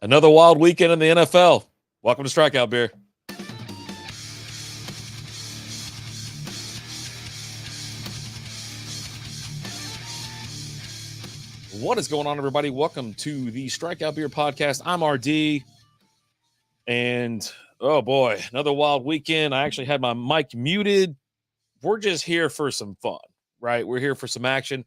Another wild weekend in the NFL. Welcome to Strikeout Beer. What is going on, everybody? Welcome to the Strikeout Beer podcast. I'm RD. And, oh boy, another wild weekend. I actually had my mic muted. We're just here for some fun, right? We're here for some action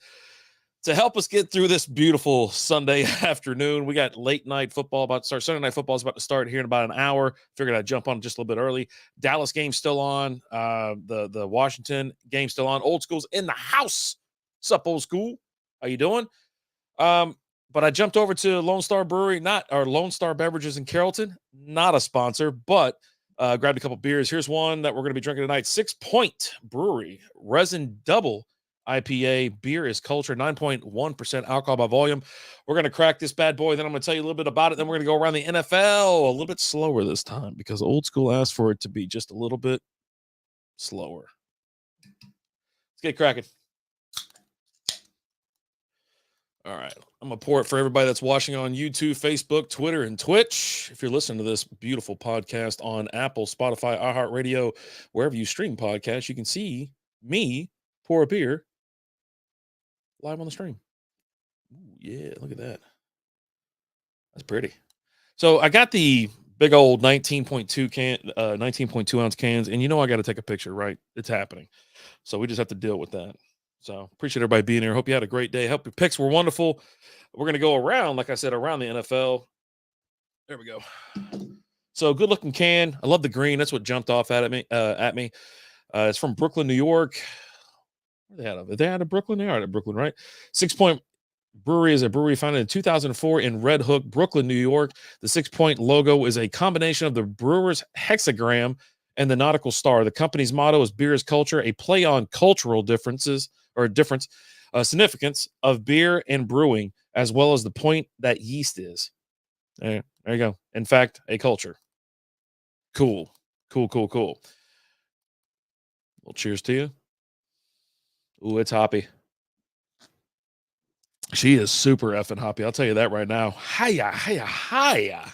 to help us get through this beautiful Sunday afternoon. We got late night football about to start. Sunday night football is about to start here in about an hour. Figured I'd jump on just a little bit early. Dallas game still on. The Washington game still on. Old School's in the house. Sup, Old School? How you doing? But I jumped over to Lone Star Brewery, Lone Star Beverages in Carrollton, not a sponsor, but grabbed a couple beers. Here's one that we're going to be drinking tonight. 6 Point Brewery, Resin Double IPA. Beer is culture, 9.1% alcohol by volume. We're going to crack this bad boy. Then I'm going to tell you a little bit about it. Then we're going to go around the NFL a little bit slower this time because Old School asked for it to be just a little bit slower. Let's get cracking. All right. I'm going to pour it for everybody that's watching on YouTube, Facebook, Twitter, and Twitch. If you're listening to this beautiful podcast on Apple, Spotify, iHeartRadio, wherever you stream podcasts, you can see me pour a beer live on the stream. Ooh, yeah, look at that. That's pretty. So I got the big old 19.2 ounce cans, and you know I got to take a picture, right? It's happening. So we just have to deal with that. So appreciate everybody being here. Hope you had a great day. Hope your picks were wonderful. We're going to go around, like I said, around the NFL. There we go. So good looking can. I love the green. That's what jumped off at me. It's from Brooklyn, New York. Where they out of? Are they out of Brooklyn? They are out of Brooklyn, right? 6 Point Brewery is a brewery founded in 2004 in Red Hook, Brooklyn, New York. The 6 Point logo is a combination of the brewer's hexagram and the nautical star. The company's motto is "Beer is culture," a play on cultural significance of beer and brewing, as well as the point that yeast is. There you go. In fact, a culture. Cool. Well, cheers to you. Ooh, it's hoppy. She is super effing hoppy. I'll tell you that right now. Hiya.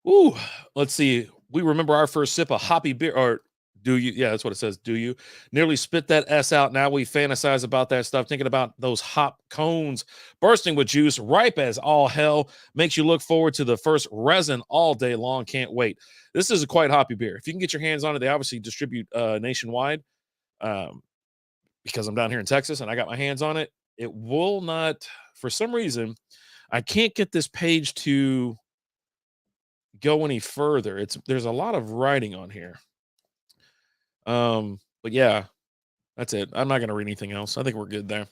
Ooh, let's see. We remember our first sip of hoppy beer, or do you? Yeah, that's what it says. Do you? Nearly spit that S out. Now we fantasize about that stuff, thinking about those hop cones bursting with juice, ripe as all hell. Makes you look forward to the first resin all day long. Can't wait. This is a quite hoppy beer. If you can get your hands on it, they obviously distribute nationwide. Because I'm down here in Texas and I got my hands on it. It will not, for some reason, I can't get this page to go any further. There's a lot of writing on here. But yeah, that's it. I'm not going to read anything else. I think we're good there.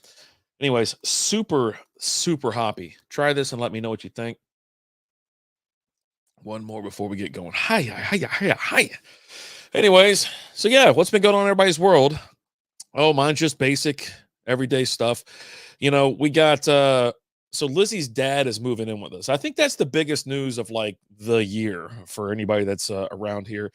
Anyways, super hoppy. Try this and let me know what you think. One more before we get going. Hiya. Anyways, so yeah, what's been going on in everybody's world? Oh, mine's just basic, everyday stuff. You know, we got, so Lizzie's dad is moving in with us. I think that's the biggest news of like the year for anybody that's around here,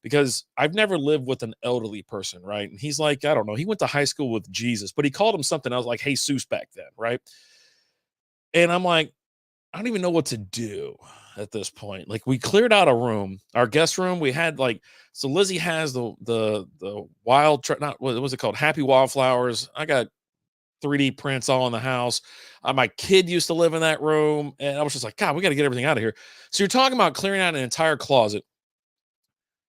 because I've never lived with an elderly person, right? And he's like, I don't know, he went to high school with Jesus, but he called him something else like Jesus back then, right? And I'm like, I don't even know what to do at this point. Like, we cleared out a room, our guest room. We had so Lizzie has the wild, not what was it called? Happy Wildflowers. I got 3D prints all in the house. My kid used to live in that room, and I was just like, God, we got to get everything out of here. So you're talking about clearing out an entire closet,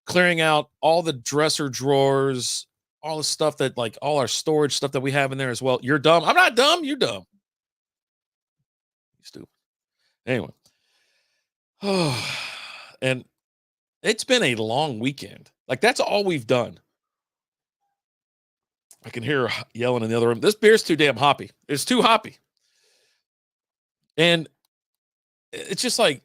clearing out all the dresser drawers, all the stuff that all our storage stuff that we have in there as well. You're dumb. I'm not dumb. You're dumb. You stupid. Anyway. And it's been a long weekend. Like, that's all we've done. I can hear her yelling in the other room. This beer's too damn hoppy. It's too hoppy. And it's just like,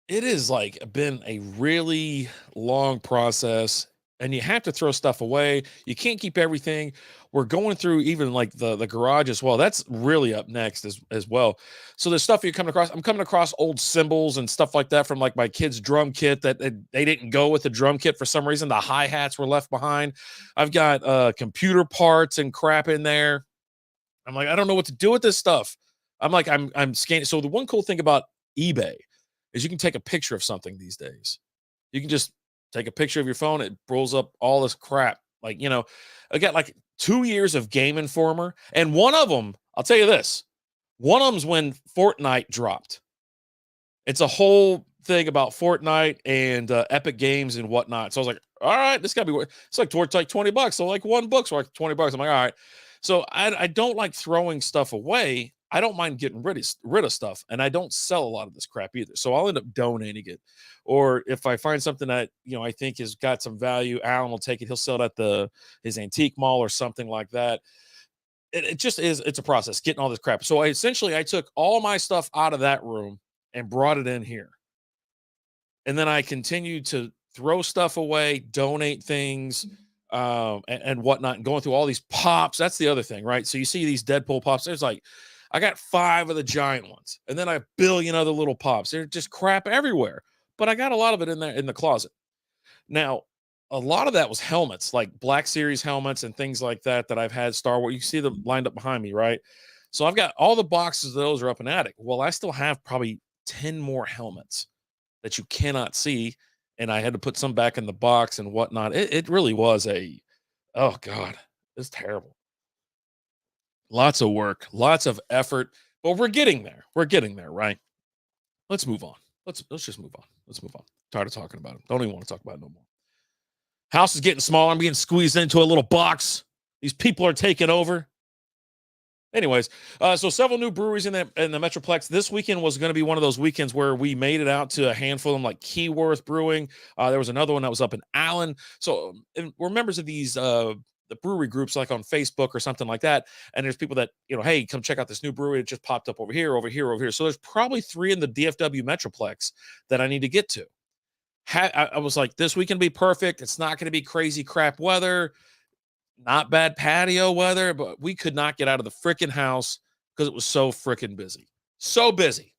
it is been a really long process, and you have to throw stuff away. You can't keep everything. We're going through even the garage as well. That's really up next as well. So there's stuff you're coming across. I'm coming across old cymbals and stuff like that from my kid's drum kit that they didn't go with the drum kit for some reason. The hi-hats were left behind. I've got computer parts and crap in there. I'm like, I don't know what to do with this stuff. I'm scanning. So the one cool thing about eBay is you can take a picture of something these days. You can just take a picture of your phone. It pulls up all this crap. Like, I got like 2 years of Game Informer. And one of them, I'll tell you this, one of them's when Fortnite dropped. It's a whole thing about Fortnite and Epic Games and whatnot. So I was like, all right, this got to be, it's like towards like $20. So like one book's like $20. I'm like, all right. So I don't like throwing stuff away. I don't mind getting rid of stuff, and I don't sell a lot of this crap either. So I'll end up donating it, or if I find something that I think has got some value, Alan will take it. He'll sell it at his antique mall or something like that. It just is. It's a process getting all this crap. So I took all my stuff out of that room and brought it in here, and then I continued to throw stuff away, donate things, and whatnot, and going through all these pops. That's the other thing, right? So you see these Deadpool pops. There's like, I got 5 of the giant ones, and then a billion other little pops. They're just crap everywhere. But I got a lot of it in there in the closet. Now, a lot of that was helmets, like Black Series helmets and things like that I've had Star Wars. You see them lined up behind me, right? So I've got all the boxes of those are up in attic. Well, I still have probably 10 more helmets that you cannot see, and I had to put some back in the box and whatnot. It really was oh God, it's terrible. Lots of work, lots of effort, but we're getting there. We're getting there, right? Let's move on. Let's just move on. Let's move on. Tired of talking about it. Don't even want to talk about it no more. House is getting smaller. I'm getting squeezed into a little box. These people are taking over. Anyways, so several new breweries in the Metroplex. This weekend was going to be one of those weekends where we made it out to a handful of them, like Keyworth Brewing. There was another one that was up in Allen. So we're members of these the brewery groups, like on Facebook or something like that. And there's people that hey, come check out this new brewery. It just popped up over here, over here, over here. So there's probably 3 in the DFW Metroplex that I need to get to. I was like, this weekend be perfect. It's not going to be crazy crap weather. Not bad patio weather, but we could not get out of the freaking house because it was so freaking busy. So busy.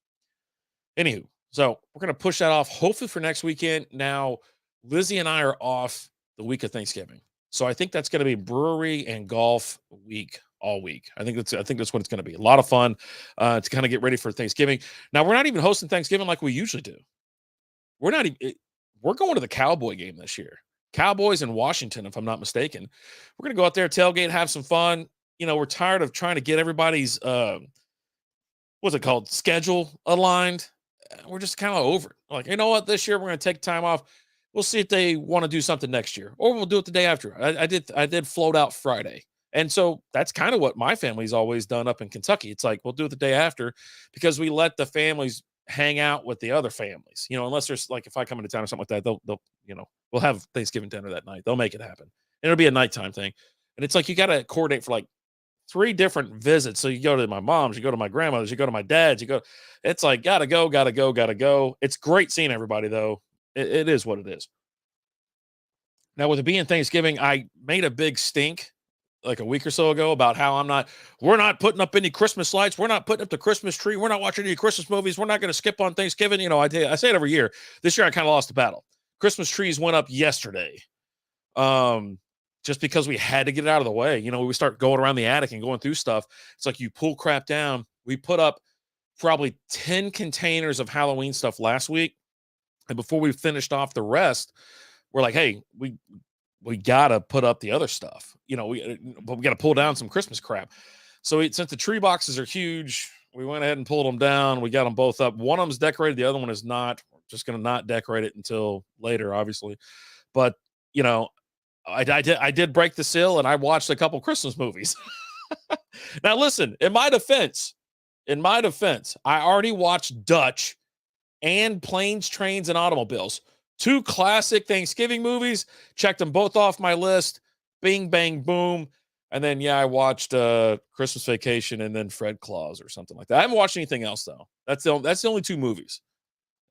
Anywho, so we're going to push that off hopefully for next weekend. Now, Lizzie and I are off the week of Thanksgiving. So I think that's going to be brewery and golf week all week. I think that's what it's going to be. A lot of fun to kind of get ready for Thanksgiving. Now, we're not even hosting Thanksgiving like we usually do. We're going to the Cowboy game this year. Cowboys in Washington, if I'm not mistaken. We're going to go out there, tailgate, have some fun. We're tired of trying to get everybody's, what's it called, schedule aligned. We're just kind of over it. Like, you know what? This year we're going to take time off. We'll see if they want to do something next year, or we'll do it the day after. I did float out Friday. And so that's kind of what my family's always done up in Kentucky. It's like, we'll do it the day after because we let the families hang out with the other families, unless there's like, if I come into town or something like that, they'll we'll have Thanksgiving dinner that night. They'll make it happen. And it'll be a nighttime thing. And it's like, you got to coordinate for like 3 different visits. So you go to my mom's, you go to my grandmother's, you go to my dad's, it's like, gotta go. It's great seeing everybody though. It is what it is. Now with it being Thanksgiving, I made a big stink like a week or so ago about how we're not putting up any Christmas lights. We're not putting up the Christmas tree. We're not watching any Christmas movies. We're not going to skip on Thanksgiving. I say it every year. This year I kind of lost the battle. Christmas trees went up yesterday. Just because we had to get it out of the way. We start going around the attic and going through stuff. It's like you pull crap down. We put up probably 10 containers of Halloween stuff last week. And before we finished off the rest, we're like, hey, we gotta put up the other stuff, but we gotta pull down some Christmas crap. So since the tree boxes are huge, we went ahead and pulled them down. We got them both up. One of them's decorated, the other one is not. We're just gonna not decorate it until later, obviously. But I did break the seal, and I watched a couple Christmas movies. Now, listen, in my defense, I already watched Dutch and Planes, Trains, and Automobiles. 2 classic Thanksgiving movies. Checked them both off my list. Bing, bang, boom. And then, I watched Christmas Vacation and then Fred Claus or something like that. I haven't watched anything else, though. That's the only 2 movies.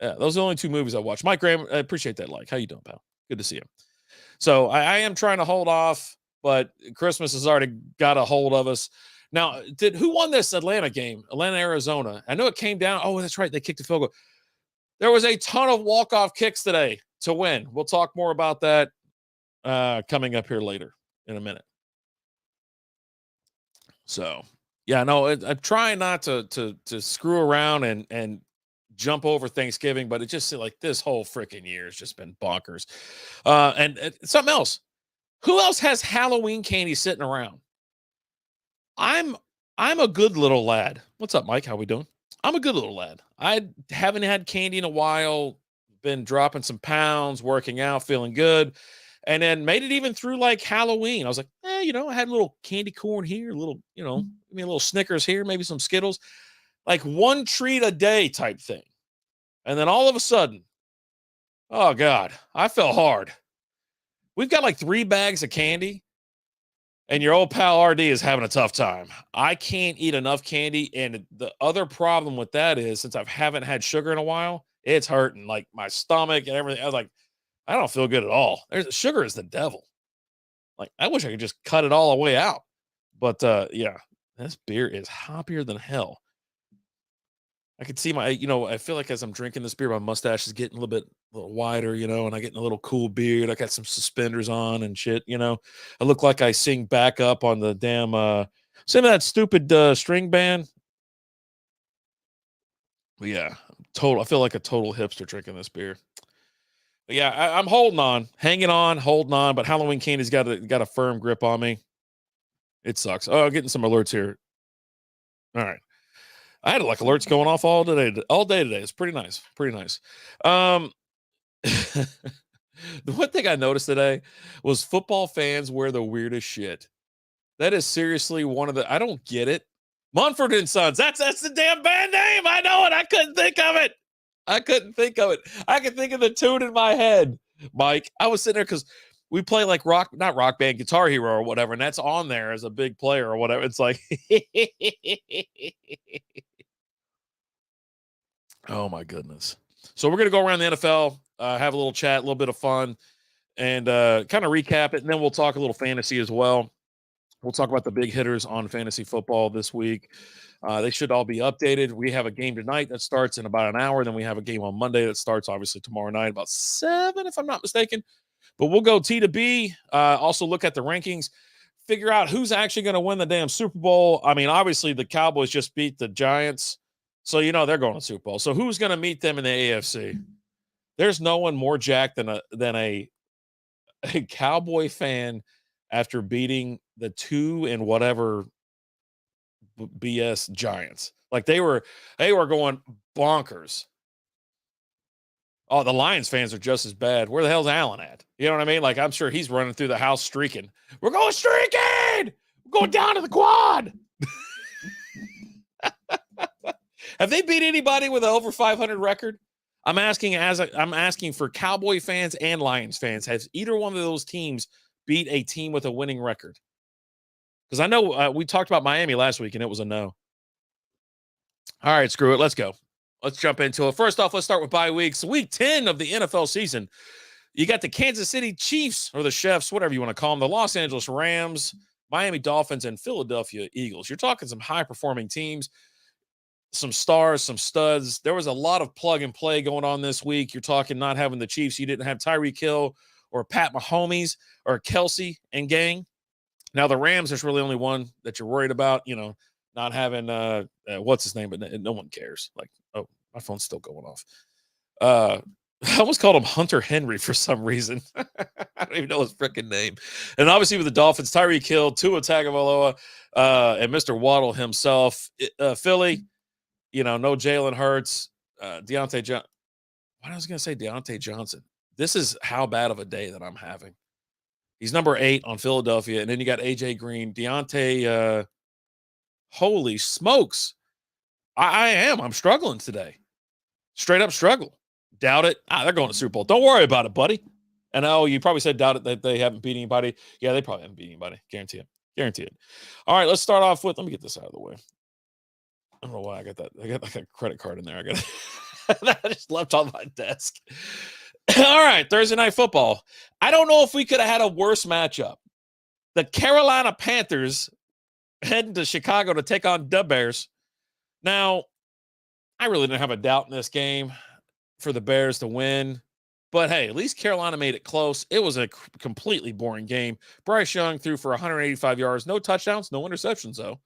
Yeah, those are the only 2 movies I watched. Mike Graham, I appreciate that like. How you doing, pal? Good to see you. So I am trying to hold off, but Christmas has already got a hold of us. Now, who won this Atlanta game? Atlanta, Arizona. I know it came down. Oh, that's right. They kicked a field goal. There was a ton of walk-off kicks today to win. We'll talk more about that coming up here later in a minute. So, Yeah, no, I'm trying not to screw around and jump over Thanksgiving, but it just like this whole freaking year has just been bonkers. And something else. Who else has Halloween candy sitting around? I'm I'm a good little lad. What's up, Mike? How we doing? I'm a good little lad. I haven't had candy in a while. Been dropping some pounds, working out, feeling good, and then made it even through like Halloween. I was like, I had a little candy corn here, a little, maybe a little Snickers here, maybe some Skittles, like one treat a day type thing. And then all of a sudden, oh God, I fell hard. We've got like 3 bags of candy, and your old pal RD is having a tough time. I can't eat enough candy. And the other problem with that is since I haven't had sugar in a while, it's hurting like my stomach and everything. I was like, I don't feel good at all. Sugar is the devil. Like, I wish I could just cut it all the way out. But yeah, this beer is hoppier than hell. I could see I feel like as I'm drinking this beer, my mustache is getting a little wider, and I get a little cool beard. I got some suspenders on and shit, I look like I sing back up on the damn same of that stupid string band. But yeah, I feel like a total hipster drinking this beer. But yeah, I'm holding on, hanging on, holding on, but Halloween candy's got a firm grip on me. It sucks. Oh, I'm getting some alerts here. All right. I had like alerts going off all day today. It's pretty nice. Pretty nice. The one thing I noticed today was football fans wear the weirdest shit. That is seriously one of the I don't get it. Mumford and Sons. That's the damn band name. I know it. I couldn't think of it. I could think of the tune in my head, Mike. I was sitting there because we play like not rock band, Guitar Hero or whatever, and that's on there as a big player or whatever. It's like oh my goodness. So we're gonna go around the NFL, have a little chat, a little bit of fun, and kind of recap it, and then we'll talk a little fantasy as well. We'll talk about the big hitters on fantasy football this week. They should all be updated. We have a game tonight that starts in about an hour. Then we have a game on Monday that starts obviously tomorrow night about 7, if I'm not mistaken. But we'll go T to B. Also look at the rankings, figure out who's actually going to win the damn Super Bowl. I mean, obviously the Cowboys just beat the Giants, so they're going to Super Bowl. So who's going to meet them in the AFC? There's no one more jacked than a Cowboy fan after beating the 2 and whatever BS Giants. Like they were going bonkers. Oh, the Lions fans are just as bad. Where the hell's Allen at? You know what I mean? Like I'm sure he's running through the house streaking. We're going streaking. We're going down to the quad. Have they beat anybody with an over 500 record? I'm asking for Cowboy fans and Lions fans. Has either one of those teams beat a team with a winning record? Because I know we talked about Miami last week and it was a no. All right, screw it. Let's go. Let's jump into it. First off, let's start with bye weeks. Week 10 of the NFL season. You got the Kansas City Chiefs, or the Chefs, whatever you want to call them, the Los Angeles Rams, Miami Dolphins, and Philadelphia Eagles. You're talking some high-performing teams, some stars, some studs. There was a lot of plug and play going on this week. You're talking not having the Chiefs. You didn't have Tyreek Hill or Pat Mahomes or Kelsey and gang. Now, the Rams, there's really only one that you're worried about, not having, what's his name, but no one cares. Like, oh, my phone's still going off. I almost called him Hunter Henry for some reason. I don't even know his freaking name. And obviously with the Dolphins, Tyreek Hill, Tua Tagovailoa, and Mr. Waddle himself. Philly, no Jalen Hurts, Deontay Johnson. What I was going to say, Deontay Johnson. This is how bad of a day that I'm having. He's number 8 on Philadelphia, and then you got AJ Green, Deontay. Holy smokes! I'm struggling today. Straight up struggle. Doubt it. They're going to Super Bowl. Don't worry about it, buddy. And you probably said doubt it that they haven't beat anybody. Yeah, they probably haven't beat anybody. Guarantee it. All right, let's start off with. Let me get this out of the way. I don't know why I got that. I got like a credit card in there. I got that just left on my desk. All right, Thursday Night Football. I don't know if we could have had a worse matchup. The Carolina Panthers heading to Chicago to take on the Bears. Now, I really didn't have a doubt in this game for the Bears to win. But hey, at least Carolina made it close. It was a completely boring game. Bryce Young threw for 185 yards, no touchdowns, no interceptions, though.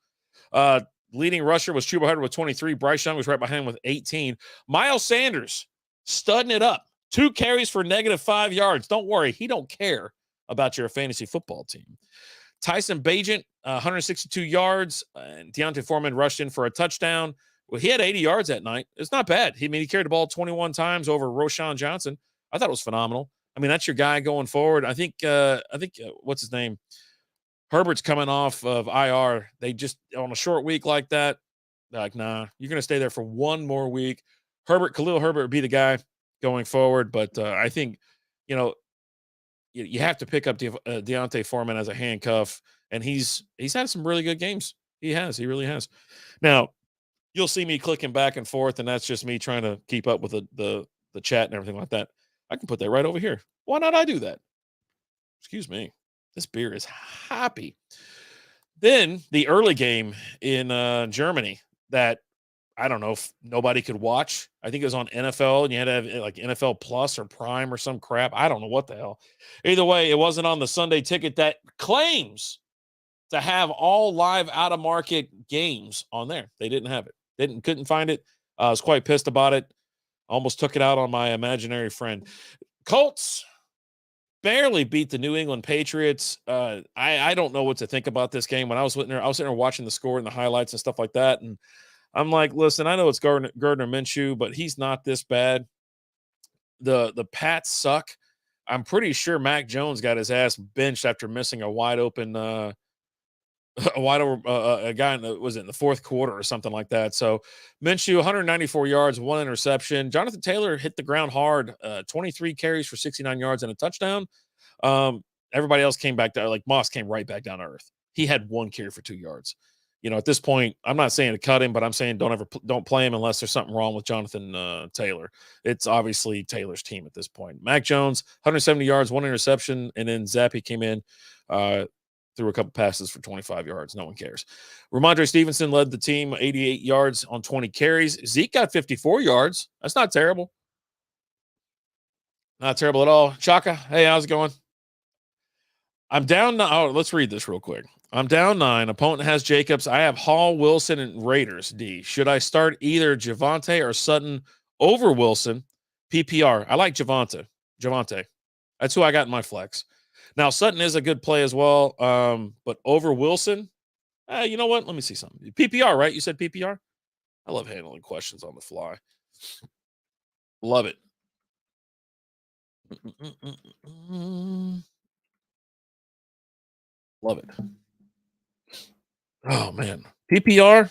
Leading rusher was Chuba Hubbard with 23. Bryce Young was right behind him with 18. Miles Sanders studding it up. 2 carries for -5 yards. Don't worry, he don't care about your fantasy football team. Tyson Bagent, 162 yards. And Deontay Foreman rushed in for a touchdown. Well, he had 80 yards that night. It's not bad. He carried the ball 21 times over Roshan Johnson. I thought it was phenomenal. I mean, that's your guy going forward. I think what's his name? Herbert's coming off of IR. They just, on a short week like that, they're like, nah, you're going to stay there for one more week. Khalil Herbert would be the guy going forward. But I think, you have to pick up Deontay Foreman as a handcuff. And he's had some really good games. He really has. Now, you'll see me clicking back and forth, and that's just me trying to keep up with the chat and everything like that. I can put that right over here. Why not I do that? Excuse me. This beer is happy. Then the early game in Germany that I don't know if nobody could watch. I think it was on NFL, and you had to have like NFL Plus or Prime or some crap. I don't know what the hell. Either way, it wasn't on the Sunday ticket that claims to have all live out-of-market games on there. They didn't have it. Couldn't find it. I was quite pissed about it. Almost took it out on my imaginary friend. Colts barely beat the New England Patriots. I don't know what to think about this game. When I was sitting there watching the score and the highlights and stuff like that, and I'm like, listen, I know it's Gardner Minshew, but he's not this bad. The Pats suck. I'm pretty sure Mac Jones got his ass benched after missing a wide open a guy in the fourth quarter or something like that. So Minshew, 194 yards, 1 interception. Jonathan Taylor hit the ground hard, 23 carries for 69 yards and a touchdown. Everybody else came back down. Like Moss came right back down to earth. He had 1 carry for 2 yards. At this point, I'm not saying to cut him, but I'm saying don't play him unless there's something wrong with Jonathan Taylor. It's obviously Taylor's team at this point. Mac Jones, 170 yards, 1 interception, and then Zappe came in, threw a couple passes for 25 yards. No one cares. Ramondre Stevenson led the team, 88 yards on 20 carries. Zeke got 54 yards. That's not terrible. Not terrible at all. Chaka, hey, how's it going? I'm down. Let's read this real quick. I'm down 9. Opponent has Jacobs. I have Hall, Wilson, and Raiders. D. Should I start either Javonte or Sutton over Wilson? PPR. I like Javonte. That's who I got in my flex. Now, Sutton is a good play as well, but over Wilson, you know what? Let me see something. PPR, right? You said PPR? I love handling questions on the fly. Love it. Love it. Oh, man. PPR?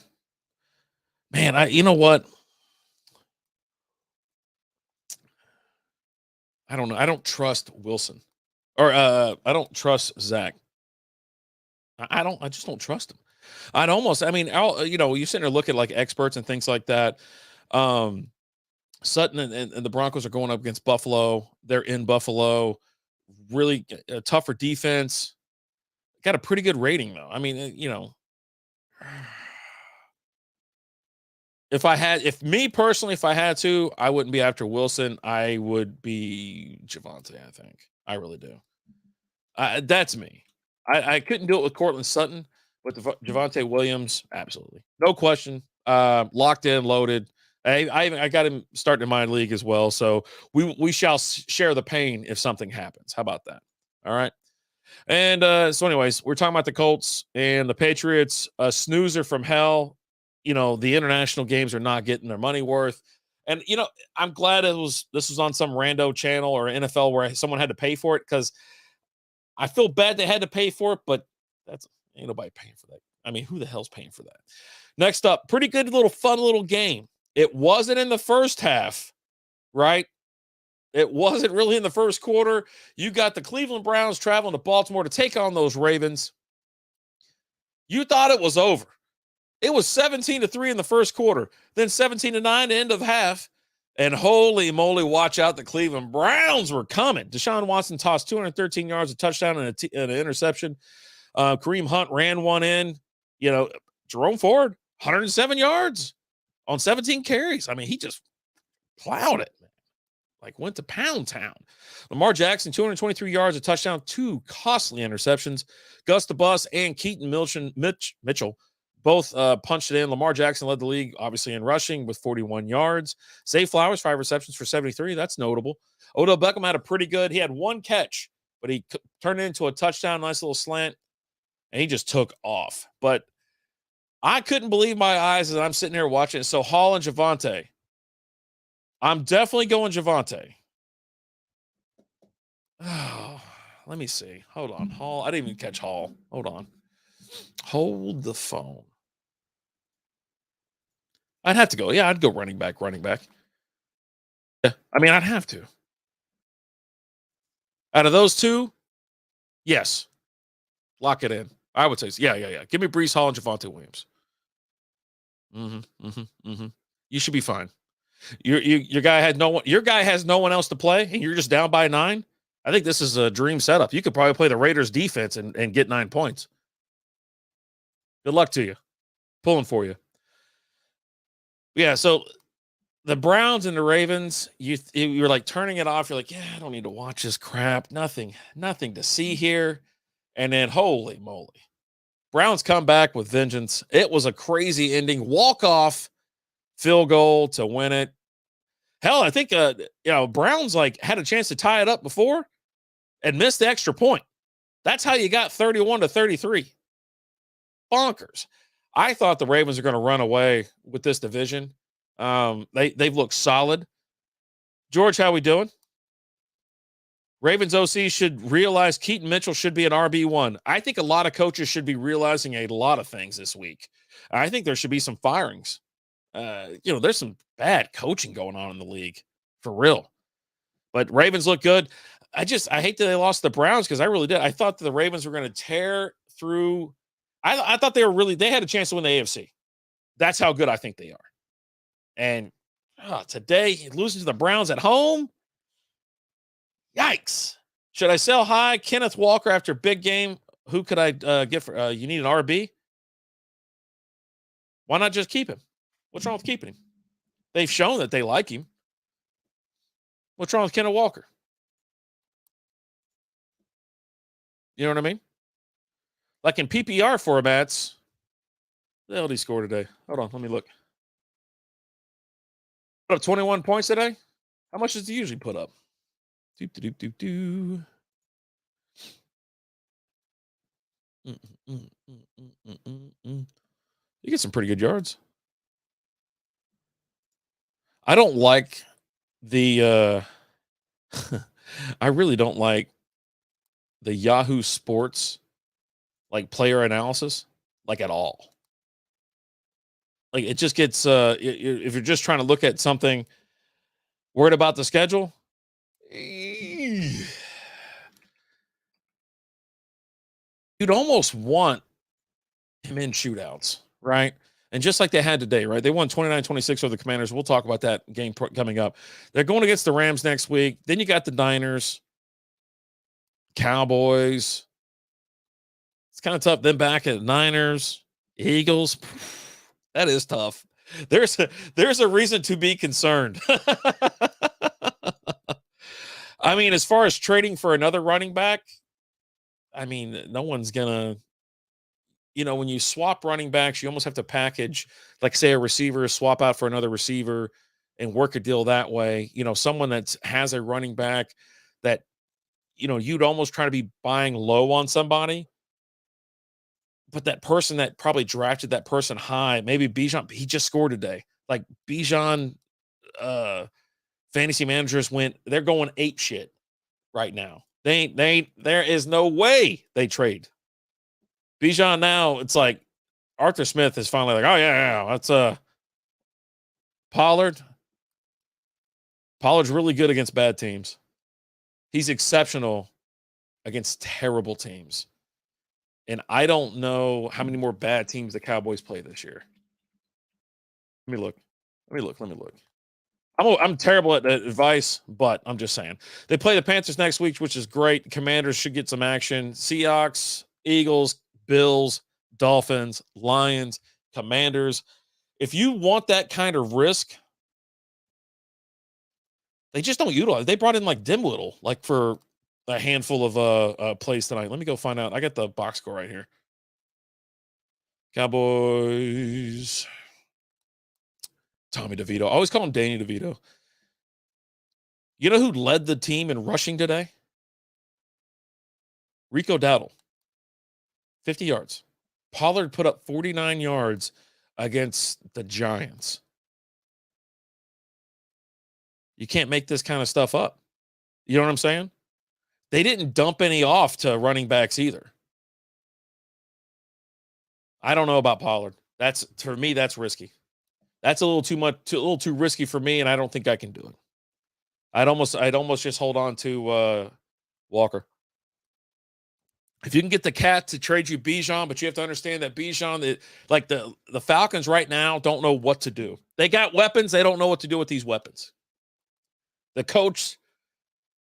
Man, you know what? I don't know. I don't trust Wilson. Or I don't trust Zach. I just don't trust him. you're sitting there looking like experts and things like that. Sutton and the Broncos are going up against Buffalo. They're in Buffalo. Really tougher defense. Got a pretty good rating, though. I mean, if I had to, I wouldn't be after Wilson. I would be Javonte, I think. I really do. That's me. I couldn't do it with Cortland Sutton. With Javonte Williams, absolutely. No question. Locked in, loaded. I got him starting in my league as well. So we shall share the pain if something happens. How about that? All right. And so anyways, we're talking about the Colts and the Patriots. A snoozer from hell. The international games are not getting their money worth. And, I'm glad this was on some rando channel or NFL where someone had to pay for it, because I feel bad they had to pay for it, but ain't nobody paying for that. I mean, who the hell's paying for that? Next up, pretty good fun little game. It wasn't in the first half, right? It wasn't really in the first quarter. You got the Cleveland Browns traveling to Baltimore to take on those Ravens. You thought it was over. It was 17-3 in the first quarter, then 17-9 end of half. And holy moly, watch out. The Cleveland Browns were coming. Deshaun Watson tossed 213 yards, a touchdown, and an interception. Kareem Hunt ran one in. Jerome Ford, 107 yards on 17 carries. I mean, he just plowed it. Like went to Pound Town. Lamar Jackson, 223 yards, a touchdown, 2 costly interceptions. Gus the Bus and Keaton Mitchell both punched it in. Lamar Jackson led the league, obviously, in rushing with 41 yards. Zay Flowers, 5 receptions for 73. That's notable. Odell Beckham had a pretty good, he had one catch, but he turned it into a touchdown, nice little slant, and he just took off. But I couldn't believe my eyes as I'm sitting here watching it. So Hall and Javonte. I'm definitely going Javonte. Oh, let me see. Hold on. Hall. I didn't even catch Hall. Hold on. Hold the phone. I'd have to go. Yeah, I'd go running back. Yeah, I mean, I'd have to. Out of those two, yes. Lock it in. I would say, yeah. Give me Breece Hall and Javonte Williams. You should be fine. Your guy has no one else to play, and you're just down by 9. I think this is a dream setup. You could probably play the Raiders defense and get 9 points. Good luck to you. Pulling for you. Yeah, so the Browns and the Ravens, you're like turning it off. You're like, yeah, I don't need to watch this crap. Nothing to see here. And then, holy moly, Browns come back with vengeance. It was a crazy ending. Walk-off field goal to win it. Hell, I think Browns like had a chance to tie it up before and missed the extra point. That's how you got 31-33. Bonkers. I thought the Ravens are going to run away with this division. They've looked solid. George, how we doing? Ravens OC should realize Keaton Mitchell should be an RB1. I think a lot of coaches should be realizing a lot of things this week. I think there should be some firings. There's some bad coaching going on in the league, for real. But Ravens look good. I hate that they lost the Browns because I really did. I thought the Ravens were going to tear through. I thought they had a chance to win the AFC. That's how good I think they are. And today, losing to the Browns at home. Yikes. Should I sell high? Kenneth Walker after big game. Who could I get for? You need an RB? Why not just keep him? What's wrong with keeping him? They've shown that they like him. What's wrong with Kenneth Walker? You know what I mean? Like in PPR formats, the hell did he score today? Hold on, let me look. Put up 21 points today? How much does he usually put up? You get some pretty good yards. I don't like the I really don't like the Yahoo Sports like player analysis like at all. Like it just gets if you're just trying to look at something, worried about the schedule, you'd almost want him in shootouts, right? And just like they had today, right? They won 29-26 over the Commanders. We'll talk about that game coming up. They're going against the Rams next week. Then you got the Niners, Cowboys. It's kind of tough. Then back at Niners, Eagles. That is tough. There's a reason to be concerned. I mean, as far as trading for another running back, I mean, no one's gonna. When you swap running backs, you almost have to package, like say a receiver, swap out for another receiver and work a deal that way. Someone that has a running back that, you'd almost try to be buying low on somebody. But that person that probably drafted that person high, maybe Bijan, he just scored today. Like Bijan fantasy managers they're going ape shit right now. There is no way they trade. Bijan now, it's like Arthur Smith is finally like, oh, yeah, that's Pollard. Pollard's really good against bad teams. He's exceptional against terrible teams. And I don't know how many more bad teams the Cowboys play this year. Let me look. I'm terrible at advice, but I'm just saying. They play the Panthers next week, which is great. Commanders should get some action. Seahawks, Eagles, Bills, Dolphins, Lions, Commanders. If you want that kind of risk, they just don't utilize. They brought in like Dimwittle, like for a handful of plays tonight. Let me go find out. I got the box score right here. Cowboys. Tommy DeVito. I always call him Danny DeVito. You know who led the team in rushing today? Rico Dowdle. 50 yards. Pollard put up 49 yards against the Giants. You can't make this kind of stuff up. You know what I'm saying? They didn't dump any off to running backs either. I don't know about Pollard. For me, that's risky. That's a little too much, a little too risky for me, and I don't think I can do it. I'd almost just hold on to Walker. If you can get the Cat to trade you Bijan, but you have to understand that Bijan, like the Falcons right now, don't know what to do. They got weapons. They don't know what to do with these weapons. The coach,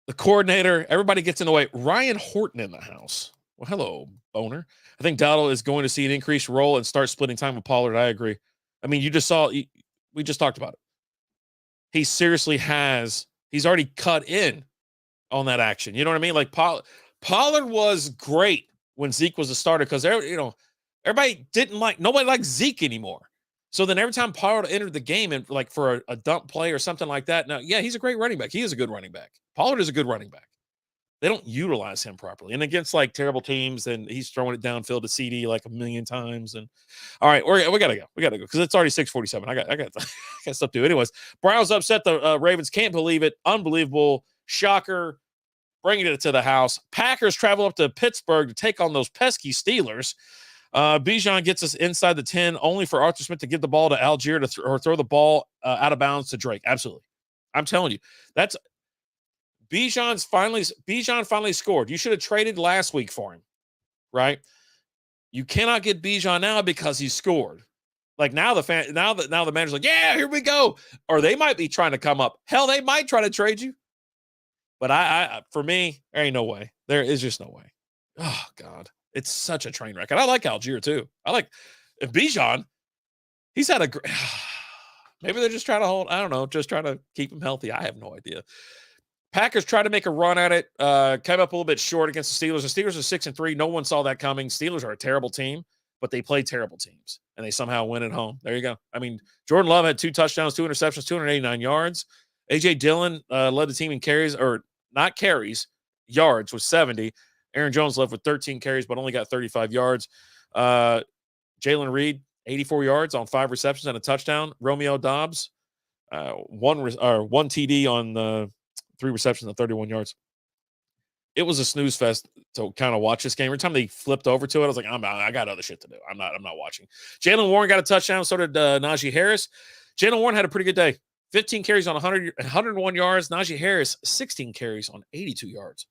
the coordinator, everybody gets in the way. Ryan Horton in the house. Well, hello, owner. I think Dowdle is going to see an increased role and start splitting time with Pollard. I agree. I mean, we just talked about it. He seriously he's already cut in on that action. You know what I mean? Like Pollard was great when Zeke was a starter because nobody liked Zeke anymore. So then every time Pollard entered the game and like for a dump play or something like that, now, yeah, he's a great running back. He is a good running back. Pollard is a good running back. They don't utilize him properly. And against like terrible teams, and he's throwing it downfield to CD like a million times. And all right, we gotta go. We gotta go because it's already 6:47. I got stuff to do. Anyways, Browns upset the Ravens. Can't believe it. Unbelievable. Shocker. Bringing it to the house. Packers travel up to Pittsburgh to take on those pesky Steelers. Bijan gets us inside the 10, only for Arthur Smith to give the ball to Algier or throw the ball out of bounds to Drake. Absolutely. I'm telling you, that's Bijan finally scored. You should have traded last week for him, right? You cannot get Bijan now because he scored. Like now the manager's like, yeah, here we go. Or they might be trying to come up. Hell, they might try to trade you. But for me, there ain't no way. There is just no way. Oh God, it's such a train wreck. And I like Algier too. Bijan. He's had a great. Maybe they're just trying to hold. I don't know. Just trying to keep him healthy. I have no idea. Packers tried to make a run at it. Came up a little bit short against the Steelers. The Steelers are 6-3. No one saw that coming. Steelers are a terrible team, but they play terrible teams, and they somehow win at home. There you go. I mean, Jordan Love had 2 touchdowns, 2 interceptions, 289 yards. A.J. Dillon led the team in carries, or not carries, yards with 70. Aaron Jones left with 13 carries, but only got 35 yards. Jalen Reed, 84 yards on 5 receptions and a touchdown. Romeo Dobbs, one TD on 3 receptions and 31 yards. It was a snooze fest to kind of watch this game. Every time they flipped over to it, I was like, I got other shit to do. I'm not watching. Jalen Warren got a touchdown. So did Najee Harris. Jalen Warren had a pretty good day. 15 carries on 101 yards. Najee Harris, 16 carries on 82 yards.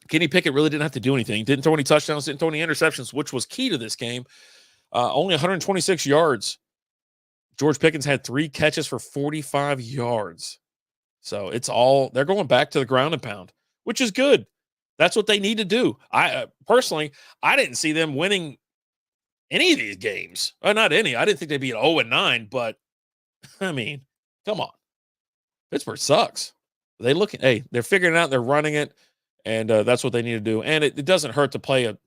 Kenny Pickett really didn't have to do anything. Didn't throw any touchdowns, didn't throw any interceptions, which was key to this game. Only 126 yards. George Pickens had 3 catches for 45 yards. So they're going back to the ground and pound, which is good. That's what they need to do. I personally didn't see them winning any of these games. Not any. I didn't think they'd be an 0-9, but I mean, come on. Pittsburgh sucks. They're figuring it out. They're running it, and that's what they need to do. And it doesn't hurt to play a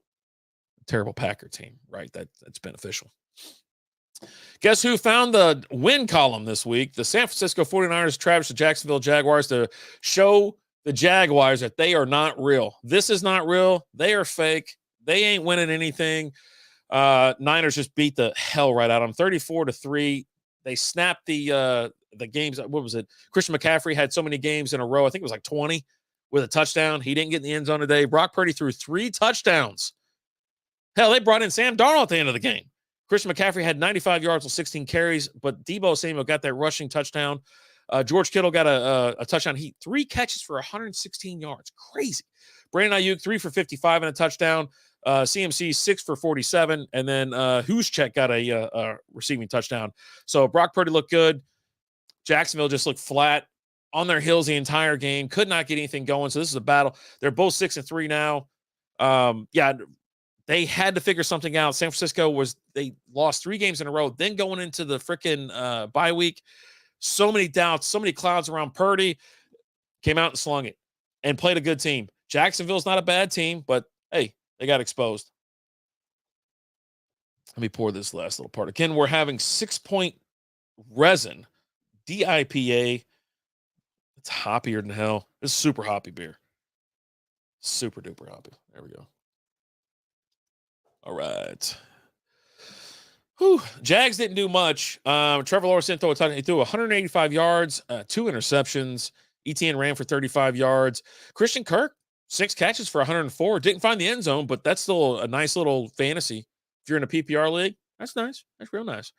terrible Packer team, right? That's beneficial. Guess who found the win column this week? The San Francisco 49ers traversed the Jacksonville Jaguars to show the Jaguars that they are not real. This is not real. They are fake. They ain't winning anything. Niners just beat the hell right out of them, 34-3. They snapped the games. What was it? Christian McCaffrey had so many games in a row. I think it was like 20 with a touchdown. He didn't get in the end zone today. Brock Purdy threw 3 touchdowns. Hell, they brought in Sam Darnold at the end of the game. Christian McCaffrey had 95 yards with 16 carries, but Deebo Samuel got that rushing touchdown. George Kittle got a touchdown. 3 catches for 116 yards. Crazy. Brandon Ayuk, 3 for 55 and a touchdown. CMC, 6 for 47. And then Juszczyk got a receiving touchdown. So Brock Purdy looked good. Jacksonville just looked flat on their heels the entire game. Could not get anything going. So this is a battle. They're both 6-3 now. They had to figure something out. San Francisco they lost 3 games in a row. Then going into the freaking bye week, so many doubts, so many clouds around Purdy. Came out and slung it and played a good team. Jacksonville's not a bad team, but hey, they got exposed. Let me pour this last little part. Again, we're having 6-point resin, DIPA. It's hoppier than hell. It's super hoppy beer. Super duper hoppy. There we go. All right. Whew. Jags didn't do much. Trevor Lawrence didn't throw a ton. He threw 185 yards, 2 interceptions. ETN ran for 35 yards. Christian Kirk, 6 catches for 104. Didn't find the end zone, but that's still a nice little fantasy. If you're in a PPR league, that's nice. That's real nice.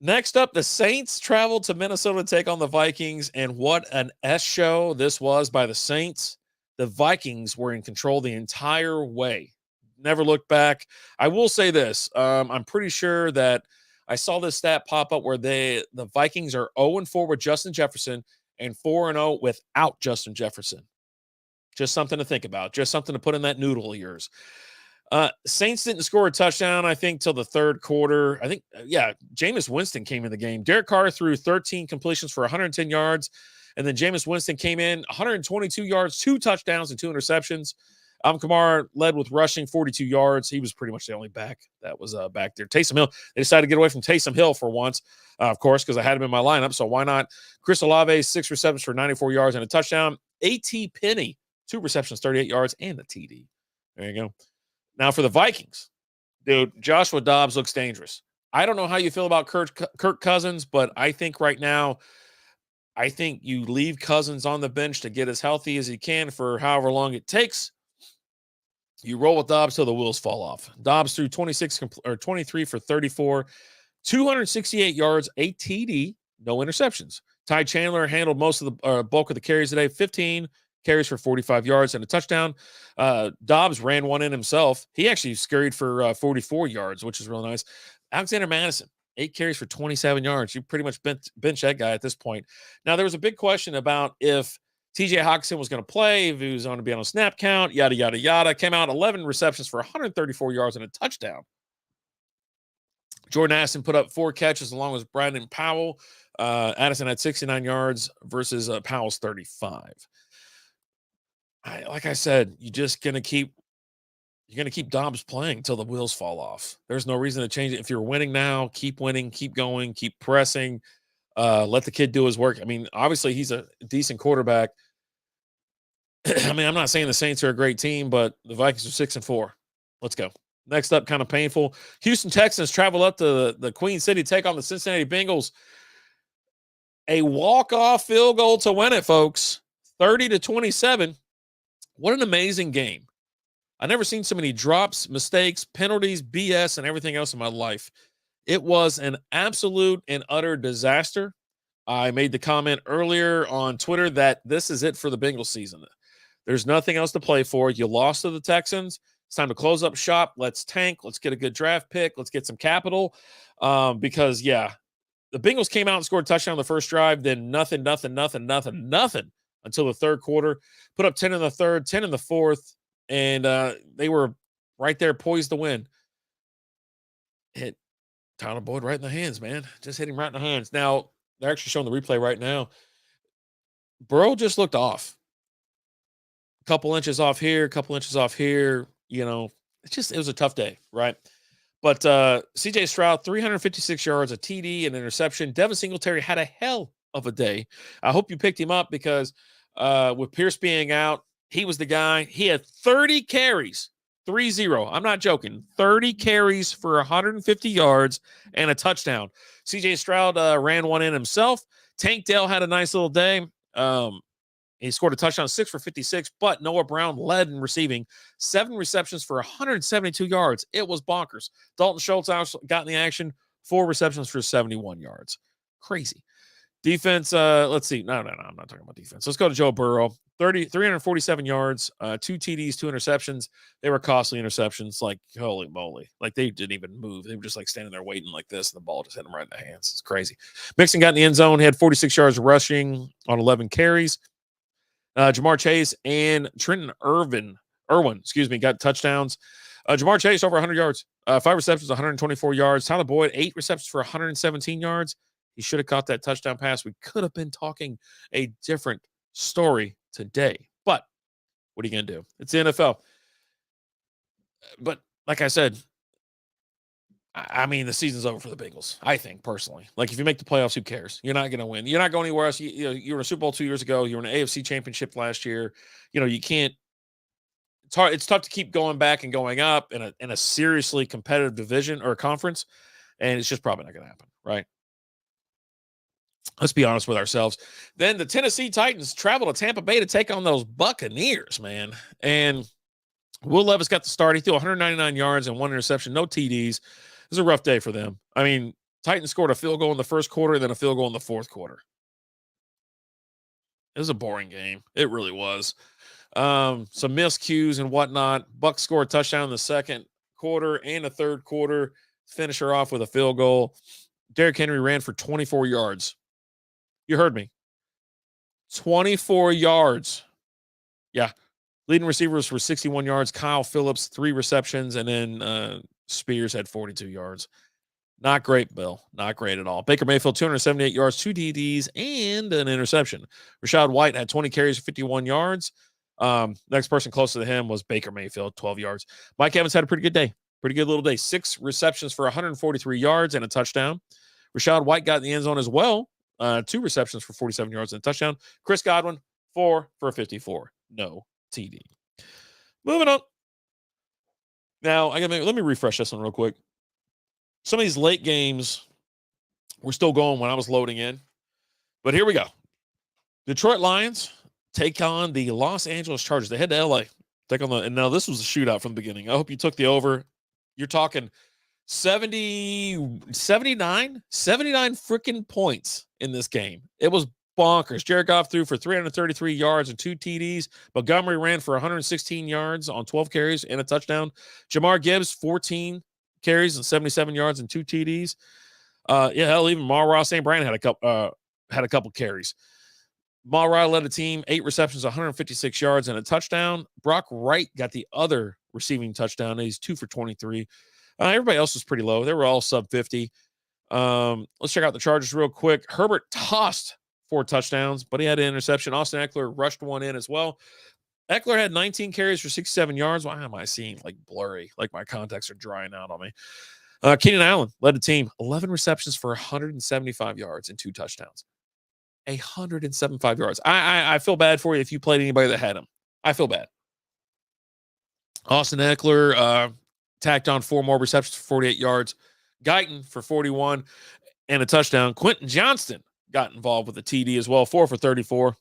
Next up, the Saints traveled to Minnesota to take on the Vikings, and what an S show this was by the Saints. The Vikings were in control the entire way. Never looked back. I will say this. I'm pretty sure that I saw this stat pop up where the Vikings are 0-4 with Justin Jefferson and 4-0 without Justin Jefferson. Just something to think about. Just something to put in that noodle of yours. Saints didn't score a touchdown, I think, till the third quarter. I think, Jameis Winston came in the game. Derek Carr threw 13 completions for 110 yards. And then Jameis Winston came in 122 yards, 2 touchdowns, and 2 interceptions. Kamara led with rushing 42 yards. He was pretty much the only back that was back there. Taysom Hill, they decided to get away from Taysom Hill for once, of course, because I had him in my lineup. So why not? Chris Olave, 6 receptions for 94 yards and a touchdown. A.T. Penny, 2 receptions, 38 yards, and a TD. There you go. Now for the Vikings, dude, Joshua Dobbs looks dangerous. I don't know how you feel about Kirk Cousins, but I think right now, you leave Cousins on the bench to get as healthy as he can for however long it takes. You roll with Dobbs till the wheels fall off. Dobbs threw 23 for 34, 268 yards, a TD, no interceptions. Ty Chandler handled most of the bulk of the carries today, 15 carries for 45 yards and a touchdown. Dobbs ran one in himself. He actually scurried for 44 yards, which is real nice. Alexander Madison, 8 carries for 27 yards. You pretty much bench that guy at this point. Now, there was a big question about if TJ Hawkinson was going to play, if he was going to be on a snap count, yada, yada, yada. Came out 11 receptions for 134 yards and a touchdown. Jordan Addison put up 4 catches along with Brandon Powell. Addison had 69 yards versus Powell's 35. Like I said, you're going to keep Dobbs playing until the wheels fall off. There's no reason to change it. If you're winning now, keep winning, keep going, keep pressing. Let the kid do his work. I mean, obviously he's a decent quarterback. I mean, I'm not saying the Saints are a great team, but the Vikings are 6-4. Let's go. Next up, kind of painful. Houston Texans travel up to the Queen City to take on the Cincinnati Bengals. A walk-off field goal to win it, folks. 30-27. What an amazing game. I've never seen so many drops, mistakes, penalties, BS, and everything else in my life. It was an absolute and utter disaster. I made the comment earlier on Twitter that this is it for the Bengals season. There's nothing else to play for. You lost to the Texans. It's time to close up shop. Let's tank. Let's get a good draft pick. Let's get some capital. Because, the Bengals came out and scored a touchdown on the first drive, then nothing until the third quarter. Put up 10 in the third, 10 in the fourth, and they were right there poised to win. Hit Tyler Boyd right in the hands, man. Just hit him right in the hands. Now, they're actually showing the replay right now. Burrow just looked off. A couple inches off here, a couple inches off here. It was a tough day, right? But C.J. Stroud, 356 yards, a TD, an interception. Devin Singletary had a hell of a day. I hope you picked him up because with Pierce being out, he was the guy. He had 30 carries, 3-0. I'm not joking. 30 carries for 150 yards and a touchdown. C.J. Stroud ran one in himself. Tank Dell had a nice little day. He scored a touchdown, 6 for 56, but Noah Brown led in receiving, 7 receptions for 172 yards. It was bonkers. Dalton Schultz also got in the action, 4 receptions for 71 yards. Crazy. Defense, let's see. No, I'm not talking about defense. Let's go to Joe Burrow. 347 yards, 2 TDs, 2 interceptions. They were costly interceptions. Like, holy moly. Like, they didn't even move. They were just, like, standing there waiting like this, and the ball just hit them right in the hands. It's crazy. Mixon got in the end zone. He had 46 yards rushing on 11 carries. Jamar Chase and Trenton Irwin, got touchdowns. Jamar Chase over 100 yards, 5 receptions, 124 yards. Tyler Boyd, 8 receptions for 117 yards. He should have caught that touchdown pass. We could have been talking a different story today. But what are you going to do? It's the NFL. But like I said, I mean, the season's over for the Bengals, I think, personally. Like, if you make the playoffs, who cares? You're not going to win. You're not going anywhere else. You were in a Super Bowl 2 years ago. You were in an AFC championship last year. You can't. It's hard. It's tough to keep going back and going up in a seriously competitive division or a conference, and it's just probably not going to happen, right? Let's be honest with ourselves. Then the Tennessee Titans travel to Tampa Bay to take on those Buccaneers, man. And Will Levis got the start. He threw 199 yards and 1 interception, no TDs. It was a rough day for them. I mean, Titans scored a field goal in the first quarter and then a field goal in the fourth quarter. It was a boring game. It really was. Some miscues and whatnot. Bucs scored a touchdown in the second quarter and the third quarter. Finish her off with a field goal. Derrick Henry ran for 24 yards. You heard me. 24 yards. Yeah. Leading receivers were 61 yards. Kyle Phillips, 3 receptions. And then Spears had 42 yards. Not great, Bill. Not great at all. Baker Mayfield, 278 yards, 2 DDs, and an interception. Rashad White had 20 carries, 51 yards. Next person closer to him was Baker Mayfield, 12 yards. Mike Evans had a pretty good day. Pretty good little day. 6 receptions for 143 yards and a touchdown. Rashad White got in the end zone as well. 2 receptions for 47 yards and a touchdown. Chris Godwin, 4 for 54. No TD. Moving on. Now, let me refresh this one real quick. Some of these late games were still going when I was loading in. But here we go. Detroit Lions take on the Los Angeles Chargers. They head to LA. And now this was a shootout from the beginning. I hope you took the over. You're talking 79 freaking points in this game. It was bonkers. Jared Goff threw for 333 yards and 2 TDs. Montgomery ran for 116 yards on 12 carries and a touchdown. Jamar Gibbs, 14 carries and 77 yards and 2 TDs. Even Amon-Ra St. Brown had a couple carries. Amon-Ra led the team, 8 receptions, 156 yards and a touchdown. Brock Wright got the other receiving touchdown. He's 2 for 23. Everybody else was pretty low. They were all sub 50. Let's check out the Chargers real quick. Herbert tossed 4 touchdowns, but he had an interception. Austin Eckler rushed one in as well. Eckler had 19 carries for 67 yards. Why am I seeing blurry? Like my contacts are drying out on me. Keenan Allen led the team, 11 receptions for 175 yards and 2 touchdowns. 175 yards. I feel bad for you if you played anybody that had him. I feel bad. Austin Eckler tacked on 4 more receptions for 48 yards. Guyton for 41 and a touchdown. Quentin Johnston got involved with a TD as well, 4 for 34.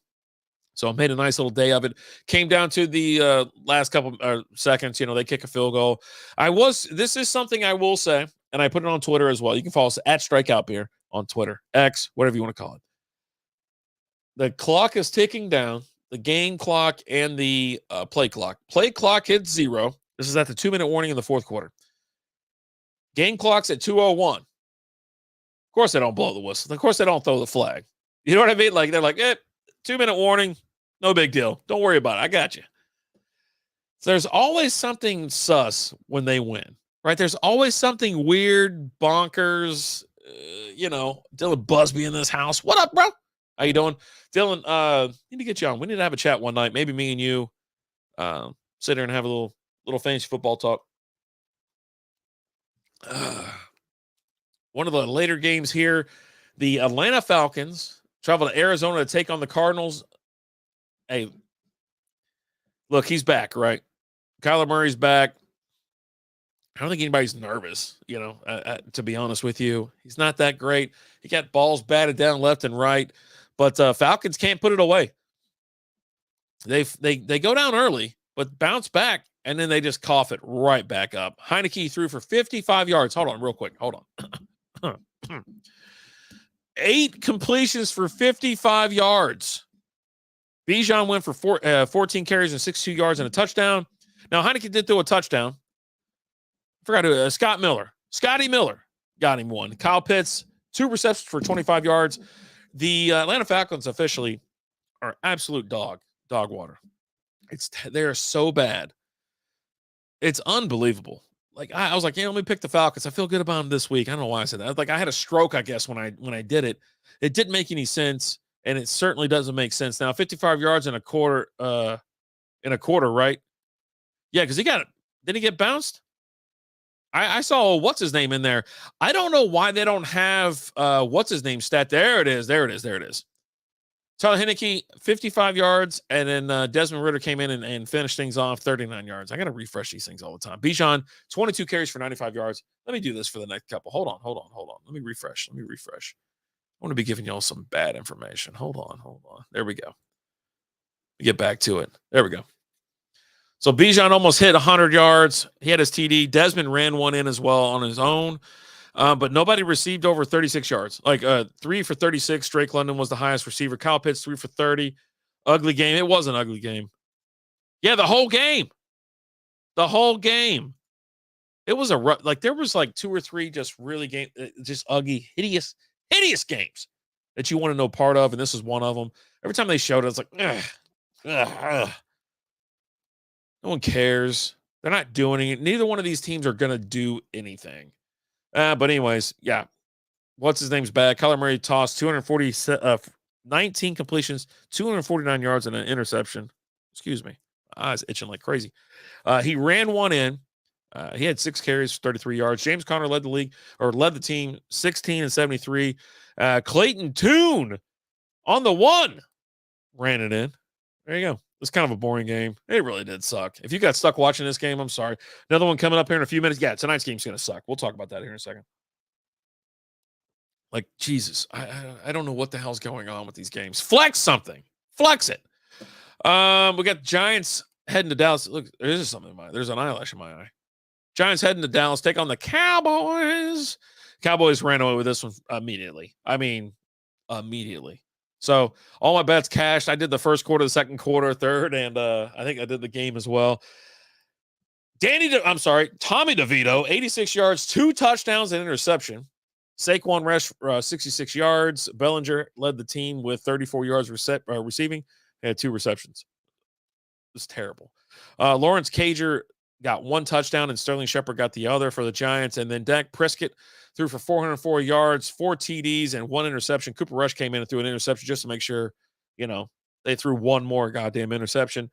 So I made a nice little day of it. Came down to the last couple seconds. They kick a field goal. This is something I will say, and I put it on Twitter as well. You can follow us at Strikeout Beer on Twitter, X, whatever you want to call it. The clock is ticking down, the game clock and the play clock. Play clock hits 0. This is at the 2-minute warning in the fourth quarter. Game clock's at 2:01. Of course they don't blow the whistle. Of course they don't throw the flag. You know what I mean? They're like, 2-minute warning. No big deal. Don't worry about it. I got you. So there's always something sus when they win, right? There's always something weird, bonkers, Dylan Busby in this house. What up, bro? How you doing? Dylan, need to get you on. We need to have a chat one night. Maybe me and you sit there and have a little fantasy football talk. One of the later games here, the Atlanta Falcons travel to Arizona to take on the Cardinals. Hey, look, he's back, right? Kyler Murray's back. I don't think anybody's nervous, to be honest with you. He's not that great. He got balls batted down left and right, but Falcons can't put it away. They go down early, but bounce back, and then they just cough it right back up. Heineke threw for 55 yards. Hold on real quick. Hold on. 8 completions for 55 yards. Bijan went for 14 carries and 62 yards and a touchdown. Now, Heineke did throw a touchdown. Forgot who, Scott Miller. Scotty Miller got him one. Kyle Pitts, 2 receptions for 25 yards. The Atlanta Falcons officially are absolute dog water. They're so bad. It's unbelievable. I was like, let me pick the Falcons. I feel good about them this week. I don't know why I said that. I had a stroke, I guess, when I did it. It didn't make any sense, and it certainly doesn't make sense now. 55 yards in a quarter, right? Yeah, because he got it. Did he get bounced? I saw what's his name in there. I don't know why they don't have what's his name stat. There it is. There it is. There it is. Tyler Heineke, 55 yards, and then Desmond Ritter came in and finished things off, 39 yards. I got to refresh these things all the time. Bijan, 22 carries for 95 yards. Let me do this for the next couple. Hold on. Let me refresh. I want to be giving y'all some bad information. Hold on. There we go. Get back to it. There we go. So Bijan almost hit 100 yards. He had his TD. Desmond ran one in as well on his own. But nobody received over 36 yards. Like 3 for 36. Drake London was the highest receiver. Kyle Pitts, 3 for 30. Ugly game. It was an ugly game. Yeah, the whole game. It was there was like 2 or 3 just really just ugly, hideous games that you want to know part of, and this is one of them. Every time they showed it, it's like, ugh. No one cares. They're not doing it. Neither one of these teams are going to do anything. But anyways, yeah. What's his name's bad. Kyler Murray tossed 19 completions, 249 yards, and an interception. Excuse me. My eyes itching like crazy. He ran one in. He had 6 carries for 33 yards. James Conner led the team, 16 and 73. Clayton Tune on the 1 ran it in. There you go. It's kind of a boring game. It really did suck. If you got stuck watching this game, I'm sorry. Another one coming up here in a few minutes. Yeah, tonight's game's going to suck. We'll talk about that here in a second. Like, Jesus, I don't know what the hell's going on with these games. Flex something. Flex it. We got Giants heading to Dallas. Look, there's something in my eye. There's an eyelash in my eye. Giants heading to Dallas, take on the Cowboys. Cowboys ran away with this one immediately. Immediately. So all my bets cashed. I did the first quarter, the second quarter, third, and I think I did the game as well. Tommy DeVito, 86 yards, 2 touchdowns and interception. Saquon Rush, 66 yards. Bellinger led the team with 34 yards receiving. He had 2 receptions. It was terrible. Lawrence Cager got 1 touchdown, and Sterling Shepard got the other for the Giants. And then Dak Prescott threw for 404 yards, 4 TDs, and 1 interception. Cooper Rush came in and threw an interception just to make sure, they threw 1 more goddamn interception.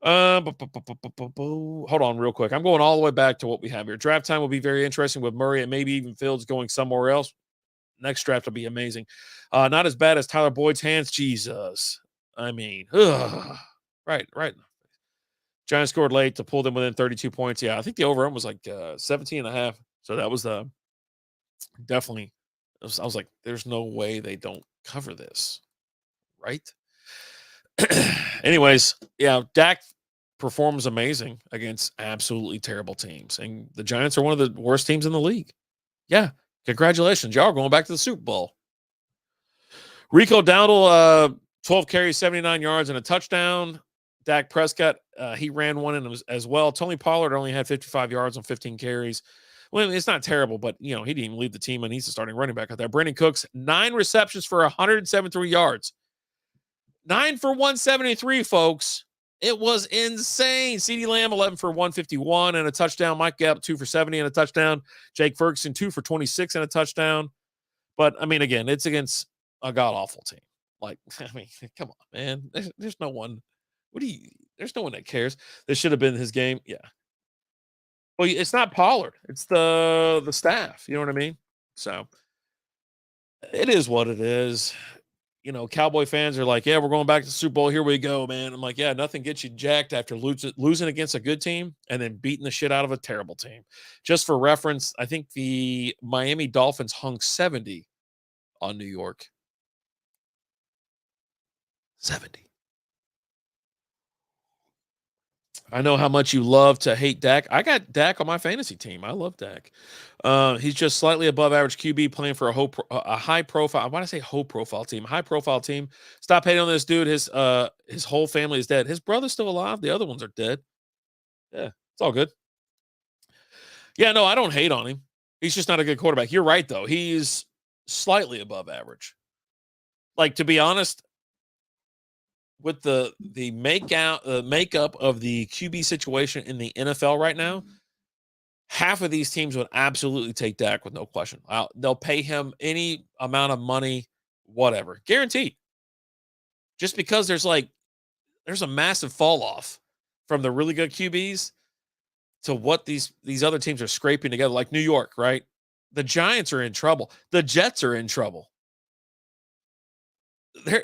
Hold on real quick. I'm going all the way back to what we have here. Draft time will be very interesting with Murray and maybe even Fields going somewhere else. Next draft will be amazing. Not as bad as Tyler Boyd's hands. Jesus. I mean, right. Giants scored late to pull them within 32 points. Yeah, I think the over-run was like 17 and a half. So that was definitely, I was like, there's no way they don't cover this, right? Anyways, yeah, Dak performs amazing against absolutely terrible teams. And the Giants are one of the worst teams in the league. Yeah, congratulations. Y'all are going back to the Super Bowl. Rico Dowdle, 12 carries, 79 yards, and a touchdown. Dak Prescott, he ran one in as well. Tony Pollard only had 55 yards on 15 carries. Well, it's not terrible, but, he didn't even lead the team, and he's the starting running back out there. Brandon Cooks, 9 receptions for 173 yards. 9 for 173, folks. It was insane. CeeDee Lamb, 11 for 151 and a touchdown. Mike Gallup, 2 for 70 and a touchdown. Jake Ferguson, 2 for 26 and a touchdown. But, again, it's against a god-awful team. Like, come on, man. There's no one. There's no one that cares. This should have been his game. Yeah. Well, it's not Pollard. It's the staff. You know what I mean? So, it is what it is. Cowboy fans are like, yeah, we're going back to the Super Bowl. Here we go, man. I'm like, yeah, nothing gets you jacked after losing against a good team and then beating the shit out of a terrible team. Just for reference, I think the Miami Dolphins hung 70 on New York. 70. I know how much you love to hate Dak. I got Dak on my fantasy team. I love Dak. He's just slightly above average QB playing for a high profile. Why did I say profile team? High profile team. Stop hating on this dude. His whole family is dead. His brother's still alive. The other ones are dead. Yeah, it's all good. Yeah, no, I don't hate on him. He's just not a good quarterback. You're right, though. He's slightly above average. Like, to be honest, with the makeup of the QB situation in the NFL right now, half of these teams would absolutely take Dak with no question. They'll pay him any amount of money, whatever, guaranteed. Just because there's a massive fall off from the really good QBs. to what these other teams are scraping together, like New York, right? The Giants are in trouble. The Jets are in trouble.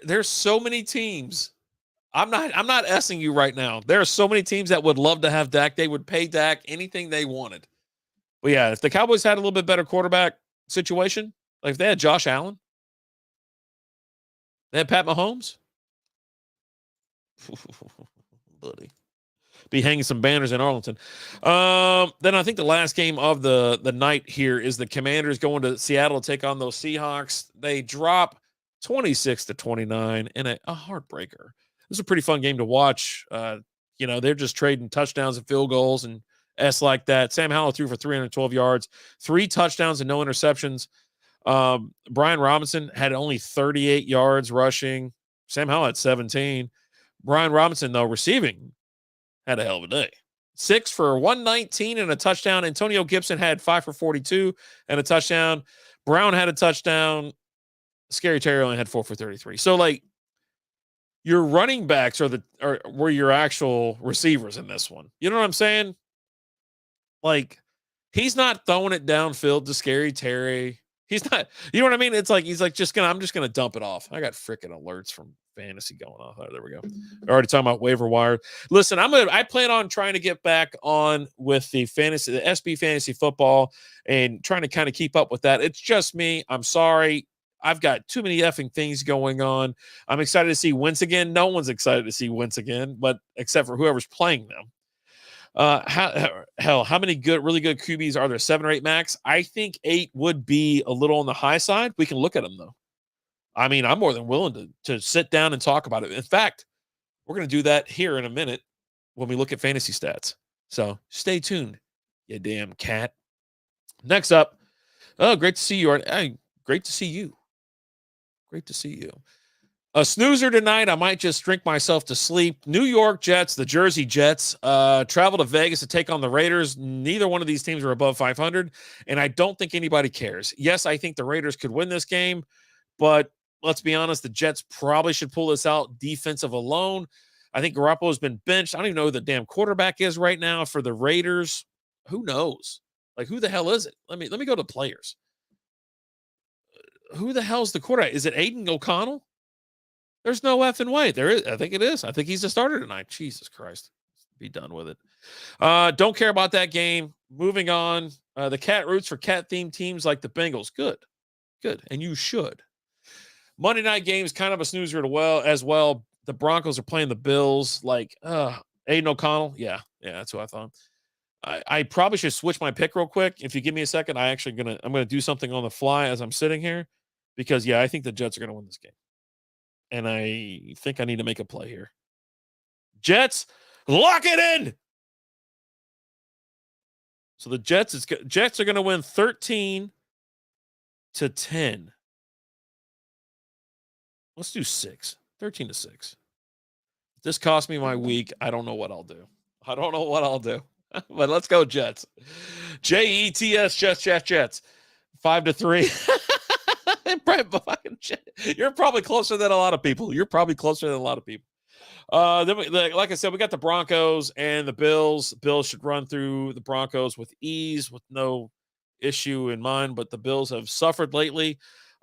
There's so many teams. I'm not essing you right now. There are so many teams that would love to have Dak. They would pay Dak anything they wanted. But yeah, if the Cowboys had a little bit better quarterback situation, like if they had Josh Allen, they had Pat Mahomes, buddy, be hanging some banners in Arlington. Then I think the last game of the night here is the Commanders going to Seattle to take on those Seahawks. They drop 26-29 in a heartbreaker. This is a pretty fun game to watch. They're just trading touchdowns and field goals and like that. Sam Howell threw for 312 yards, 3 touchdowns and no interceptions. Brian Robinson had only 38 yards rushing. Sam Howell had 17. Brian Robinson, though, receiving, had a hell of a day. 6 for 119 and a touchdown. Antonio Gibson had 5 for 42 and a touchdown. Brown had a touchdown. Scary Terry only had 4 for 33. So, like, your running backs were your actual receivers in this one. You know what I'm saying? Like, he's not throwing it downfield to Scary Terry. He's not, you know what I mean? It's like, I'm just going to dump it off. I got freaking alerts from fantasy going off. Oh, there we go. Already talking about waiver wire. Listen, I plan on trying to get back on with the SB fantasy football and trying to kind of keep up with that. It's just me. I'm sorry. I've got too many effing things going on. I'm excited to see Wentz again. No one's excited to see Wentz again, but except for whoever's playing them. How many really good QBs are there? 7 or 8 max? I think 8 would be a little on the high side. We can look at them though. I mean, I'm more than willing to sit down and talk about it. In fact, we're going to do that here in a minute when we look at fantasy stats. So stay tuned, you damn cat. Next up, great to see you. Great to see you. Great to see you. A snoozer tonight. I might just drink myself to sleep. New York Jets, the Jersey Jets, travel to Vegas to take on the Raiders. Neither one of these teams are above 500, and I don't think anybody cares. Yes, I think the Raiders could win this game, but let's be honest, the Jets probably should pull this out defensive alone. I think Garoppolo's been benched. I don't even know who the damn quarterback is right now for the Raiders. Who knows? Like, who the hell is it? Let me go to players. Who the hell's the quarterback? Is it Aiden O'Connell? There's no effing way. There is. I think it is. I think he's the starter tonight. Jesus Christ. Be done with it. Don't care about that game. Moving on. The cat roots for cat-themed teams like the Bengals. Good. And you should. Monday night games, kind of a snoozer as well. The Broncos are playing the Bills. Like, Aiden O'Connell. Yeah, that's who I thought. I probably should switch my pick real quick. If you give me a second, I'm gonna do something on the fly as I'm sitting here, because I think the Jets are gonna win this game, and I think I need to make a play here. Jets, lock it in. So the Jets are gonna win 13-10. Let's do 6. 13-6. If this cost me my week, I don't know what I'll do. But let's go Jets. Jets, Jets. 5-3. You're probably closer than a lot of people. Then, like I said, we got the Broncos and the Bills. Bills should run through the Broncos with ease, with no issue in mind. But the Bills have suffered lately.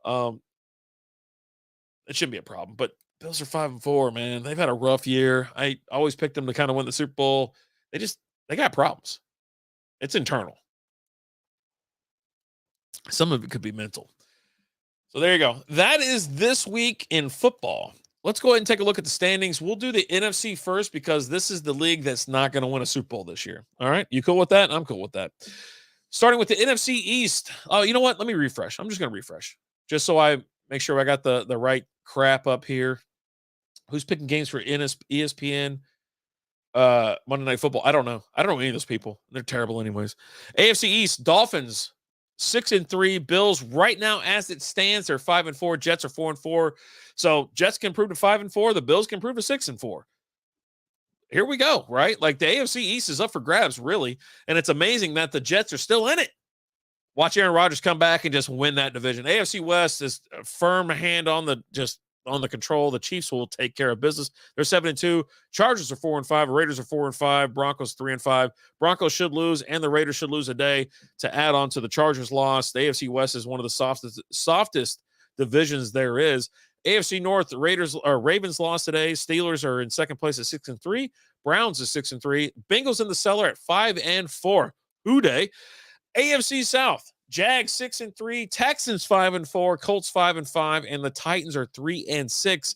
It shouldn't be a problem. But Bills are 5-4, man. They've had a rough year. I always picked them to kind of win the Super Bowl. They got problems. It's internal. Some of it could be mental. So there you go. That is this week in football. Let's go ahead and take a look at the standings. We'll do the NFC first, because this is the league that's not going to win a Super Bowl this year. All right? You cool with that? I'm cool with that. Starting with the NFC East. Oh, you know what? Let me refresh. I'm just going to refresh, just so I make sure I got the right crap up here. Who's picking games for ESPN? Monday Night Football. I don't know any of those people. They're terrible anyways. AFC East, Dolphins 6-3. Bills right now, as it stands, they're 5-4. Jets are 4-4. So Jets can prove to 5-4. The Bills can prove to 6-4. Here we go, right? Like, the AFC East is up for grabs, really. And it's amazing that the Jets are still in it. Watch Aaron Rodgers come back and just win that division. AFC West is a firm hand on the just on the control. The Chiefs will take care of business. They're 7-2. Chargers are 4-5. Raiders are 4-5. Broncos 3-5. Broncos should lose, and the Raiders should lose a day to add on to the Chargers' loss. The AFC West is one of the softest divisions there is. AFC North, the Ravens lost today. Steelers are in second place at 6-3. Browns is 6-3. Bengals in the cellar at 5-4. Who day? AFC South, Jags 6-3, Texans 5-4, Colts 5-5, and the Titans are 3-6.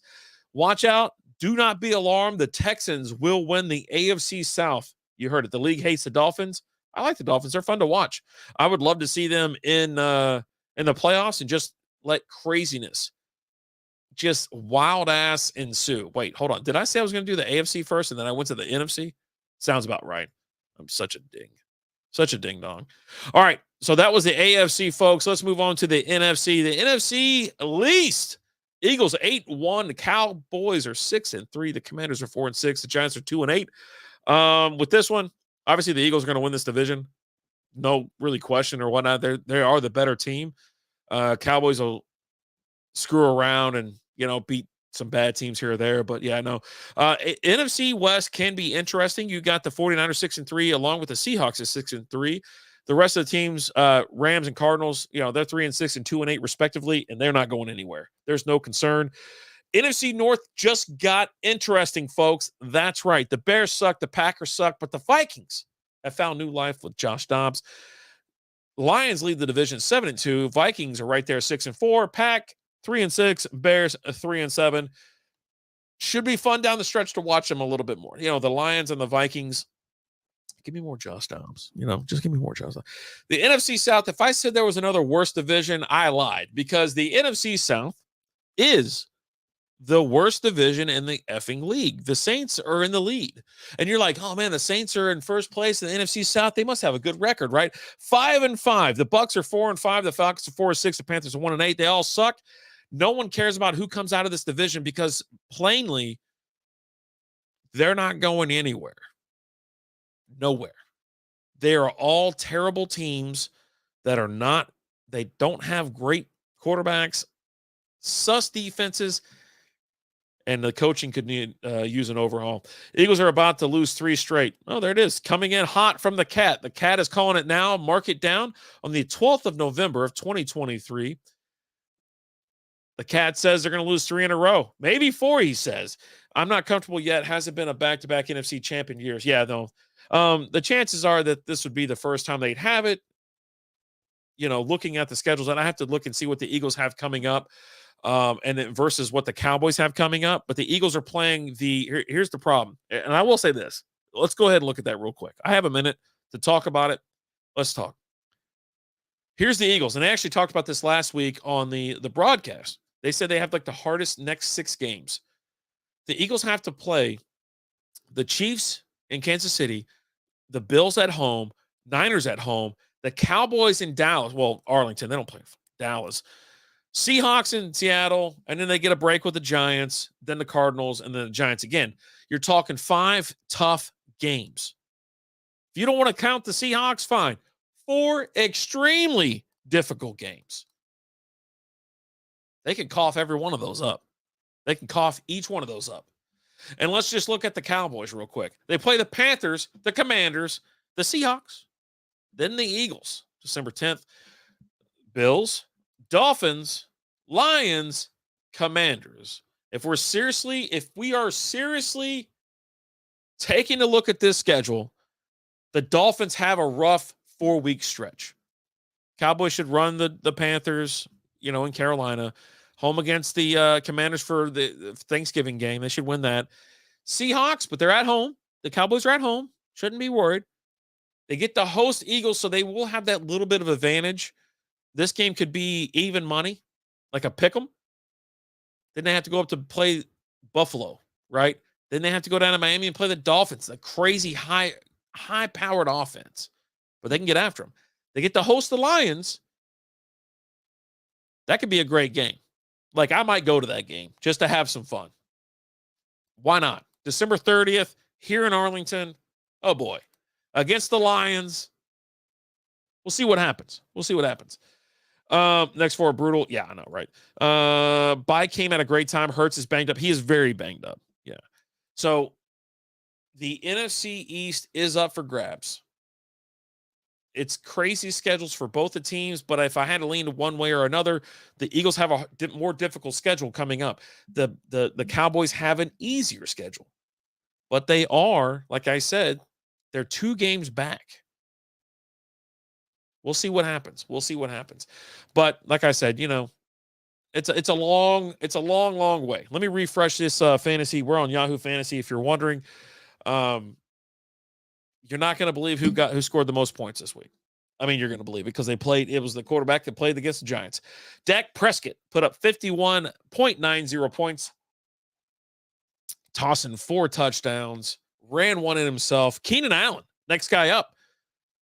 Watch out. Do not be alarmed. The Texans will win the AFC South. You heard it. The league hates the Dolphins. I like the Dolphins. They're fun to watch. I would love to see them in the playoffs and just let craziness, just wild ass ensue. Wait, hold on. Did I say I was going to do the AFC first and then I went to the NFC? Sounds about right. I'm such a ding dong. All right. So that was the AFC, folks. Let's move on to the NFC. The NFC least. Eagles 8-1. The Cowboys are 6-3. The Commanders are 4-6. The Giants are 2-8. With this one, obviously the Eagles are going to win this division. No really question or whatnot. They are the better team. Cowboys will screw around and, beat some bad teams here or there. But yeah, no. NFC West can be interesting. You got the 49ers 6-3 along with the Seahawks at 6-3. The rest of the teams, Rams and Cardinals, they're 3-6 and 2-8 respectively, and they're not going anywhere. There's no concern. NFC North just got interesting, folks. That's right. The Bears suck, the Packers suck, but the Vikings have found new life with Josh Dobbs. Lions lead the division 7-2. Vikings are right there 6-4. Pack 3-6. Bears 3-7. Should be fun down the stretch to watch them a little bit more. The Lions and the Vikings. Give me more Josh Dobbs. Just give me more Josh Dobbs. The NFC South, if I said there was another worst division, I lied, because the NFC South is the worst division in the effing league. The Saints are in the lead. And you're like, oh man, the Saints are in first place in the NFC South. They must have a good record, right? 5-5. The Bucs are 4-5. The Falcons are 4-6. The Panthers are 1-8. They all suck. No one cares about who comes out of this division because plainly they're not going anywhere. Nowhere. They are all terrible teams that they don't have great quarterbacks, sus defenses, and the coaching could use an overhaul. Eagles are about to lose 3 straight. Oh, there it is. Coming in hot from the Cat. The Cat is calling it now. Mark it down. On the 12th of November of 2023, the Cat says they're going to lose 3 in a row. Maybe 4, he says. I'm not comfortable yet. Hasn't been a back-to-back NFC champion years. Yeah, no. The chances are that this would be the first time they'd have it. Looking at the schedules, and I have to look and see what the Eagles have coming up. And then versus what the Cowboys have coming up. But the Eagles are playing here's the problem. And I will say this. Let's go ahead and look at that real quick. I have a minute to talk about it. Let's talk. Here's the Eagles. And they actually talked about this last week on the broadcast. They said they have like the hardest next 6 games. The Eagles have to play the Chiefs in Kansas City, the Bills at home, Niners at home, the Cowboys in Dallas. Well, Arlington, they don't play Dallas. Seahawks in Seattle, and then they get a break with the Giants, then the Cardinals, and then the Giants again. You're talking 5 tough games. If you don't want to count the Seahawks, fine. 4 extremely difficult games. They can cough every one of those up. They can cough each one of those up. And let's just look at the Cowboys real quick. They play the Panthers, the Commanders, the Seahawks, then the Eagles, December 10th. Bills, Dolphins, Lions, Commanders. If we are seriously taking a look at this schedule, the Dolphins have a rough 4-week stretch. Cowboys should run the Panthers, in Carolina. Home against the Commanders for the Thanksgiving game. They should win that. Seahawks, but they're at home. The Cowboys are at home. Shouldn't be worried. They get to host Eagles, so they will have that little bit of advantage. This game could be even money, like a pick 'em. Then they have to go up to play Buffalo, right? Then they have to go down to Miami and play the Dolphins, a crazy high-powered offense. But they can get after them. They get to host the Lions. That could be a great game. Like, I might go to that game just to have some fun. Why not? December 30th, here in Arlington. Oh, boy. Against the Lions. We'll see what happens. Next four, brutal. Yeah, I know, right? Bye came at a great time. Hurts is banged up. He is very banged up. Yeah. So the NFC East is up for grabs. It's crazy schedules for both the teams, but if I had to lean to one way or another, the Eagles have a more difficult schedule coming up. The Cowboys have an easier schedule, but they are, like I said, they're 2 games back. We'll see what happens. But like I said, it's a long way. Let me refresh this fantasy. We're on Yahoo Fantasy. If you're wondering, you're not going to believe who scored the most points this week. I mean, you're going to believe it because it was the quarterback that played against the Giants. Dak Prescott put up 51.90 points, tossing 4 touchdowns, ran one in himself. Keenan Allen, next guy up,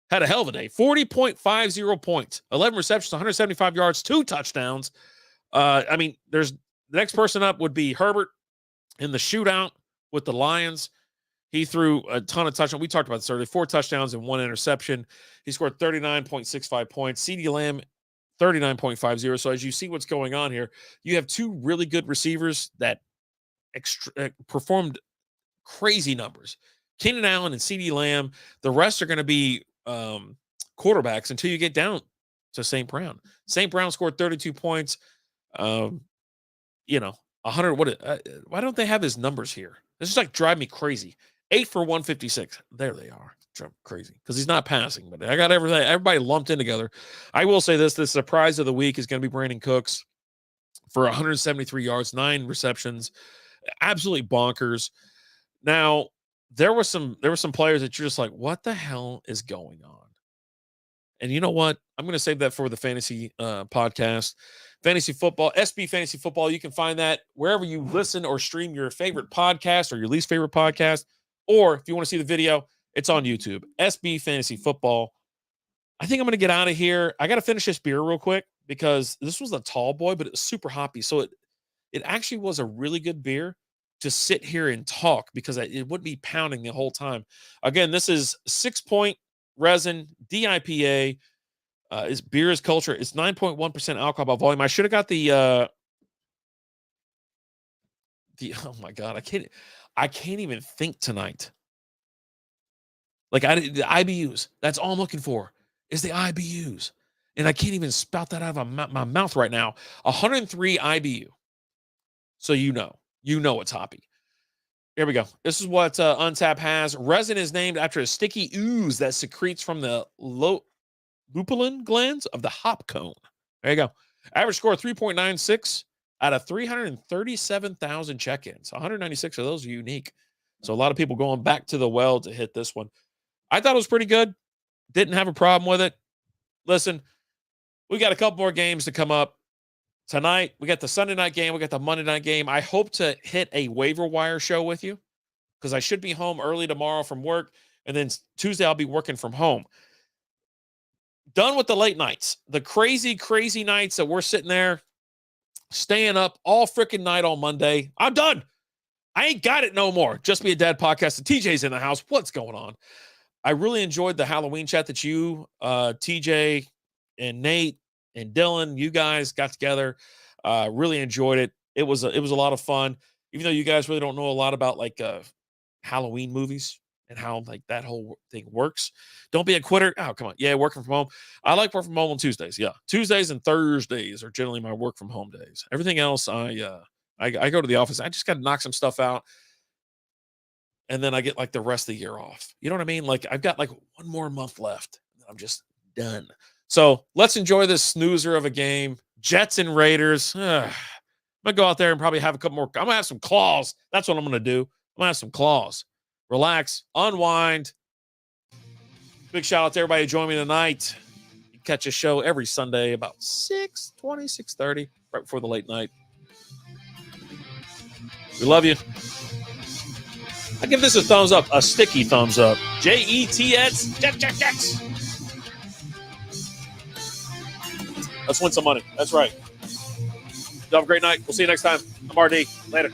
had a hell of a day. 40.50 points, 11 receptions, 175 yards, 2 touchdowns. I mean, the next person up would be Herbert in the shootout with the Lions. He threw a ton of touchdowns. We talked about this earlier. 4 touchdowns and 1 interception. He scored 39.65 points. CeeDee Lamb, 39.50. So as you see what's going on here, you have 2 really good receivers that performed crazy numbers. Keenan Allen and CeeDee Lamb. The rest are going to be quarterbacks until you get down to St. Brown. St. Brown scored 32 points. 100. Why don't they have his numbers here? This is like drive me crazy. 8 for 156. There they are. Crazy because he's not passing, but I got everybody lumped in together. I will say this: the surprise of the week is going to be Brandon Cooks for 173 yards, 9 receptions, absolutely bonkers. Now there were some players that you're just like, what the hell is going on? And you know what? I'm going to save that for the fantasy podcast. Fantasy football, SB Fantasy Football. You can find that wherever you listen or stream your favorite podcast or your least favorite podcast. Or if you want to see the video, it's on YouTube. SB Fantasy Football. I think I'm going to get out of here. I got to finish this beer real quick because this was a tall boy, but it was super hoppy. So it actually was a really good beer to sit here and talk because it wouldn't be pounding the whole time. Again, this is 6 Point Resin DIPA. Is beer is culture. It's 9.1% alcohol by volume. I should have got the oh my god, I can't even think tonight. Like the IBUs. That's all I'm looking for is the IBUs. And I can't even spout that out of my mouth right now. 103 IBU. So you know it's hoppy. Here we go. This is what Untap has. Resin is named after a sticky ooze that secretes from the lupulin glands of the hop cone. There you go. Average score 3.96 out of 337,000 check-ins. 196 of those are unique. So a lot of people going back to the well to hit this one. I thought it was pretty good. Didn't have a problem with it. Listen, we got a couple more games to come up. Tonight, we got the Sunday night game. We got the Monday night game. I hope to hit a waiver wire show with you because I should be home early tomorrow from work. And then Tuesday, I'll be working from home. Done with the late nights. The crazy, crazy nights that we're sitting there staying up all freaking night on Monday. I'm done. I ain't got it no more. Just Be a Dad podcast. And TJ's in the house. What's going on? I really enjoyed the Halloween chat that you, TJ, and Nate, and Dylan, you guys got together. Really enjoyed it. It was a lot of fun. Even though you guys really don't know a lot about like Halloween movies and how like that whole thing works. Don't be a quitter. Oh, come on. Yeah, working from home. I like working from home on Tuesdays. Yeah. Tuesdays and Thursdays are generally my work from home days. Everything else, I go to the office. I just got to knock some stuff out. And then I get like the rest of the year off. You know what I mean? Like I've got like 1 more month left. I'm just done. So let's enjoy this snoozer of a game. Jets and Raiders. I'm going to go out there and probably have a couple more. I'm going to have some claws. That's what I'm going to do. I'm going to have some claws. Relax. Unwind. Big shout out to everybody who joined me tonight. You catch a show every Sunday about 6:20, 6:30, right before the late night. We love you. I give this a thumbs up, a sticky thumbs up. JETS. Jets. Let's win some money. That's right. You have a great night. We'll see you next time. I'm RD. Later.